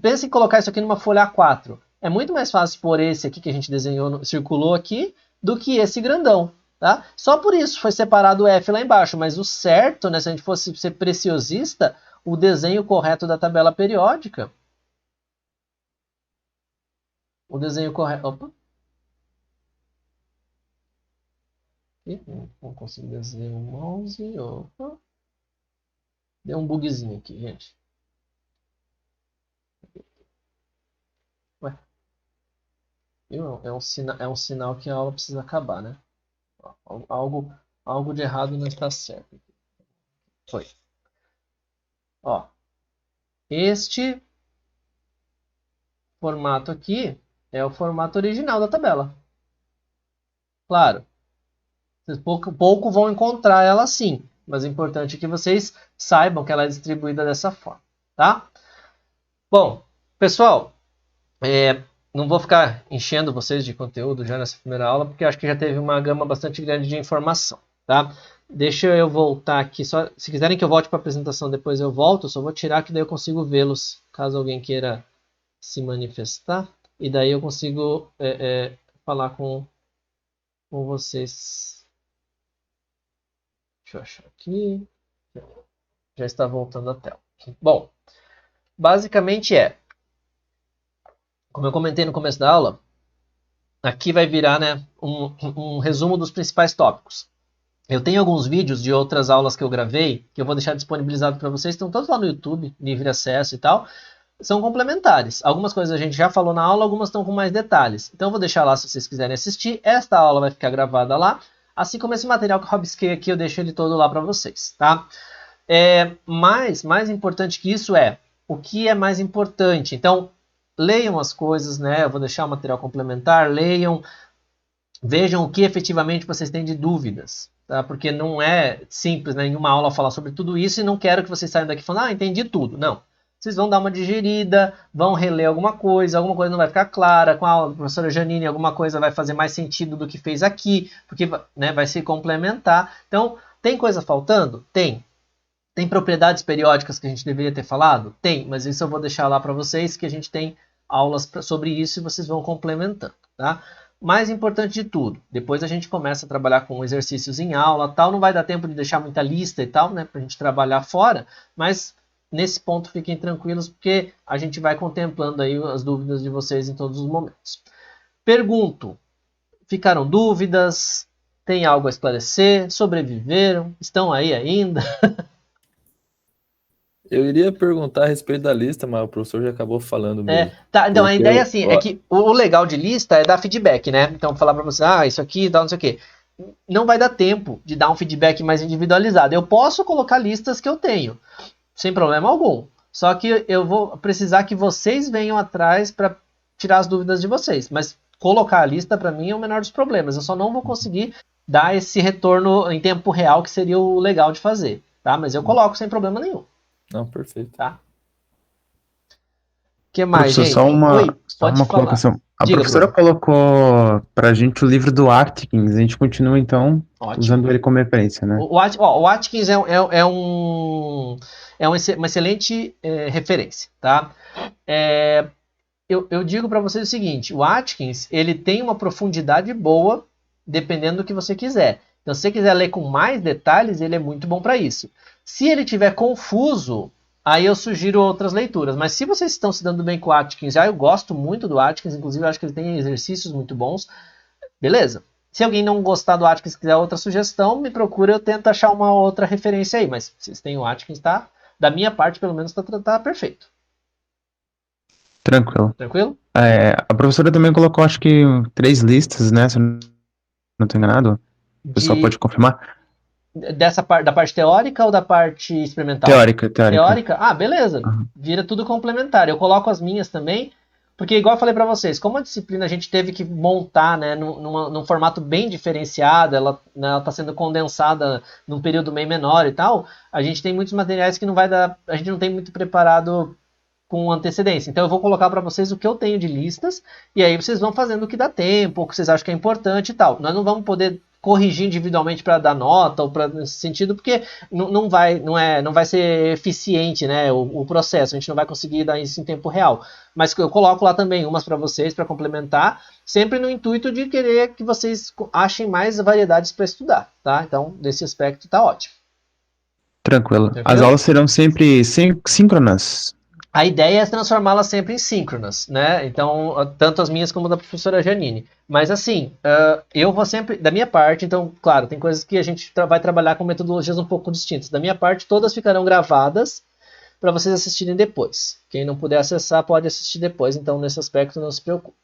pense em colocar isso aqui numa folha A4. É muito mais fácil pôr esse aqui que a gente desenhou, circulou aqui, do que esse grandão, tá? Só por isso foi separado o F lá embaixo, mas o certo, né, se a gente fosse ser preciosista, o desenho correto da tabela periódica... o desenho correto. Opa! Ih, não consigo desenhar o mouse. Opa! Deu um bugzinho aqui, gente. Ué. É um sinal que a aula precisa acabar, né? Algo de errado não está certo. Foi. Ó. Este formato aqui é o formato original da tabela. Claro, vocês pouco vão encontrar ela assim, mas é importante que vocês saibam que ela é distribuída dessa forma, tá? Bom, pessoal, não vou ficar enchendo vocês de conteúdo já nessa primeira aula, porque acho que já teve uma gama bastante grande de informação, tá? Deixa eu voltar aqui, só se quiserem que eu volte para a apresentação, depois eu volto, só vou tirar que daí eu consigo vê-los, caso alguém queira se manifestar, e daí eu consigo falar com vocês. Deixa eu achar aqui. Já está voltando a tela. Bom, basicamente como eu comentei no começo da aula, aqui vai virar, né, um resumo dos principais tópicos. Eu tenho alguns vídeos de outras aulas que eu gravei, que eu vou deixar disponibilizado para vocês, estão todos lá no YouTube, livre acesso e tal. São complementares. Algumas coisas a gente já falou na aula, algumas estão com mais detalhes. Então eu vou deixar lá se vocês quiserem assistir. Esta aula vai ficar gravada lá, assim como esse material que eu rabisquei aqui, eu deixo ele todo lá para vocês, tá? Mais importante que isso o que é mais importante. Então, leiam as coisas, né? Eu vou deixar o material complementar, leiam, vejam o que efetivamente vocês têm de dúvidas, tá? Porque não é simples, né, em uma aula falar sobre tudo isso e não quero que vocês saiam daqui falando, entendi tudo. Não. Vocês vão dar uma digerida, vão reler alguma coisa não vai ficar clara, com a professora Janine alguma coisa vai fazer mais sentido do que fez aqui, porque, né, vai se complementar. Então, tem coisa faltando? Tem. Tem propriedades periódicas que a gente deveria ter falado? Tem, mas isso eu vou deixar lá para vocês, que a gente tem aulas sobre isso e vocês vão complementando, tá? Mais importante de tudo, depois a gente começa a trabalhar com exercícios em aula, tal, não vai dar tempo de deixar muita lista e tal, né, pra gente trabalhar fora, mas nesse ponto fiquem tranquilos, porque a gente vai contemplando aí as dúvidas de vocês em todos os momentos. Pergunto, ficaram dúvidas? Tem algo a esclarecer? Sobreviveram? Estão aí ainda? Eu iria perguntar a respeito da lista, mas o professor já acabou falando mesmo. Tá, então a Porque ideia assim, é que o legal de lista é dar feedback, né? Então falar para você, isso aqui, tal, não sei o quê. Não vai dar tempo de dar um feedback mais individualizado. Eu posso colocar listas que eu tenho, sem problema algum. Só que eu vou precisar que vocês venham atrás para tirar as dúvidas de vocês. Mas colocar a lista para mim é o menor dos problemas. Eu só não vou conseguir dar esse retorno em tempo real que seria o legal de fazer, tá? Mas eu coloco sem problema nenhum. Não, perfeito. Tá? O que mais, Professor, gente? só uma colocação. A Diga, professora colocou pra gente o livro do Atkins, a gente continua então usando ele como referência, né? O Atkins uma excelente referência, tá? Eu digo para vocês o seguinte, o Atkins, ele tem uma profundidade boa, dependendo do que você quiser. Então, se você quiser ler com mais detalhes, ele é muito bom para isso. Se ele estiver confuso, aí eu sugiro outras leituras. Mas se vocês estão se dando bem com o Atkins, eu gosto muito do Atkins, inclusive eu acho que ele tem exercícios muito bons, beleza. Se alguém não gostar do Atkins e quiser outra sugestão, me procura, eu tento achar uma outra referência aí. Mas se vocês têm o Atkins, tá? Da minha parte, pelo menos, tá perfeito. Tranquilo. Tranquilo? A professora também colocou, acho que 3 listas, né? Se eu não estou enganado. O pessoal pode confirmar? Da parte teórica ou da parte experimental? Teórica. Teórica? Ah, beleza. Vira tudo complementar. Eu coloco as minhas também, porque igual eu falei para vocês, como a disciplina a gente teve que montar, né, num formato bem diferenciado, ela está sendo condensada num período bem menor e tal, a gente tem muitos materiais que a gente não tem muito preparado com antecedência. Então eu vou colocar para vocês o que eu tenho de listas, e aí vocês vão fazendo o que dá tempo, o que vocês acham que é importante e tal. Nós não vamos poder corrigir individualmente para dar nota ou para nesse sentido, porque não vai ser eficiente, né, o processo, a gente não vai conseguir dar isso em tempo real. Mas eu coloco lá também umas para vocês, para complementar, sempre no intuito de querer que vocês achem mais variedades para estudar, tá? Então, nesse aspecto tá ótimo. Tranquilo. As aulas serão sempre síncronas? A ideia é transformá-las sempre em síncronas, né? Então, tanto as minhas como da professora Janine. Mas assim, eu vou sempre, da minha parte, então, claro, tem coisas que a gente vai trabalhar com metodologias um pouco distintas. Da minha parte, todas ficarão gravadas para vocês assistirem depois. Quem não puder acessar, pode assistir depois. Então, nesse aspecto, não se preocupe.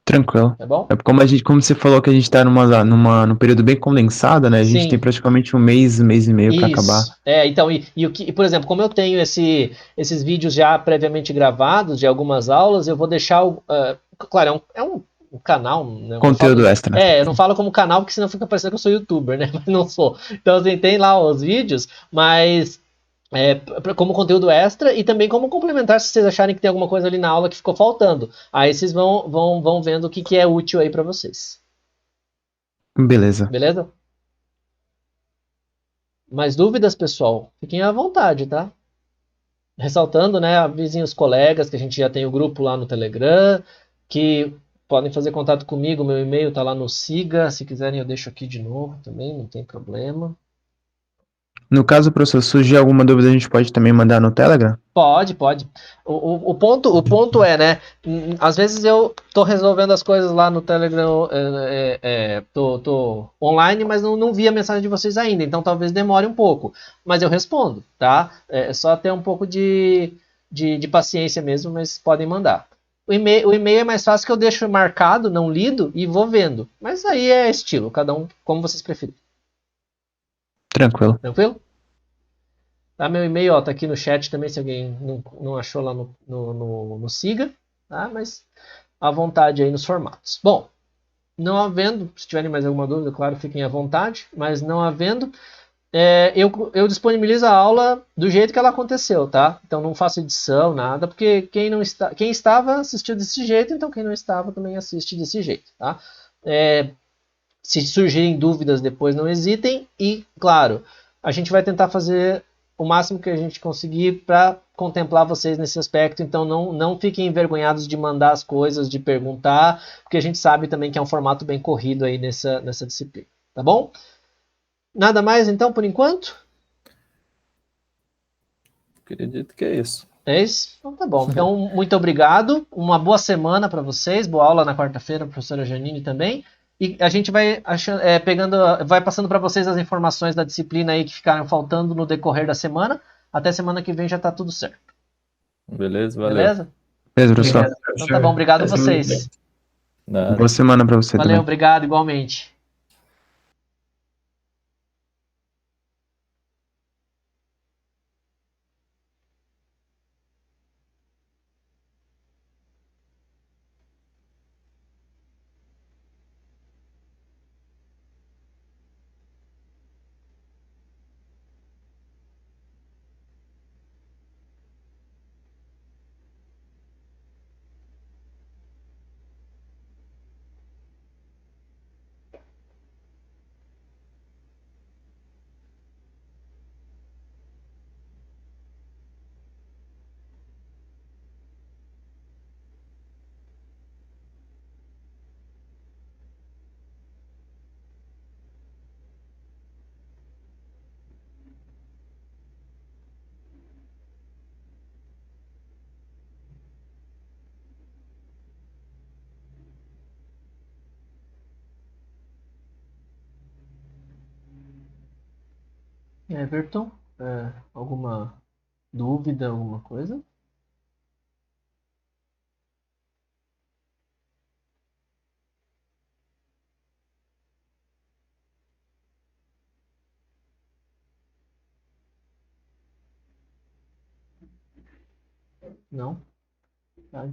Tranquilo. Tá bom? É como você falou que a gente tá num período bem condensado, né? A gente Sim. tem praticamente um mês e meio para acabar. Isso. Então, por exemplo, como eu tenho esses vídeos já previamente gravados de algumas aulas, eu vou deixar claro, um canal, né? Conteúdo extra. Eu não falo como canal, porque senão fica parecendo que eu sou youtuber, né? Mas não sou. Então, assim, tem lá os vídeos, mas como conteúdo extra e também como complementar se vocês acharem que tem alguma coisa ali na aula que ficou faltando. Aí vocês vão vendo o que é útil aí para vocês. Beleza. Beleza? Mais dúvidas, pessoal? Fiquem à vontade, tá? Ressaltando, né, avisem os colegas que a gente já tem o grupo lá no Telegram, que podem fazer contato comigo, meu e-mail tá lá no Siga, se quiserem eu deixo aqui de novo também, não tem problema. No caso, professor, surgir alguma dúvida, a gente pode também mandar no Telegram? Pode. O ponto é, né? Às vezes eu tô resolvendo as coisas lá no Telegram, tô online, mas não vi a mensagem de vocês ainda, então talvez demore um pouco. Mas eu respondo, tá? É só ter um pouco de paciência mesmo, mas podem mandar. O e-mail é mais fácil que eu deixo marcado, não lido, e vou vendo. Mas aí é estilo, cada um como vocês preferem. Tranquilo. Tranquilo? Tá, meu e-mail, ó, tá aqui no chat também, se alguém não achou lá no Siga, tá? Mas à vontade aí nos formatos. Bom, não havendo, se tiverem mais alguma dúvida, claro, fiquem à vontade, mas não havendo, eu disponibilizo a aula do jeito que ela aconteceu, tá? Então não faço edição, nada, porque quem estava assistiu desse jeito, então quem não estava também assiste desse jeito, tá? Se surgirem dúvidas depois, não hesitem. E, claro, a gente vai tentar fazer o máximo que a gente conseguir para contemplar vocês nesse aspecto. Então, não fiquem envergonhados de mandar as coisas, de perguntar, porque a gente sabe também que é um formato bem corrido aí nessa disciplina. Tá bom? Nada mais, então, por enquanto? Acredito que é isso. É isso? Então tá bom. Então, muito obrigado. Uma boa semana para vocês. Boa aula na quarta-feira, professora Janine também. E a gente vai vai passando para vocês as informações da disciplina aí que ficaram faltando no decorrer da semana. Até semana que vem já tá tudo certo. Beleza? Valeu. Beleza? Beleza, professor. Obrigado, Então tá bom. Obrigado a vocês. Nada. Boa semana para você Valeu, também. obrigado igualmente. Everton, alguma dúvida, alguma coisa? Não?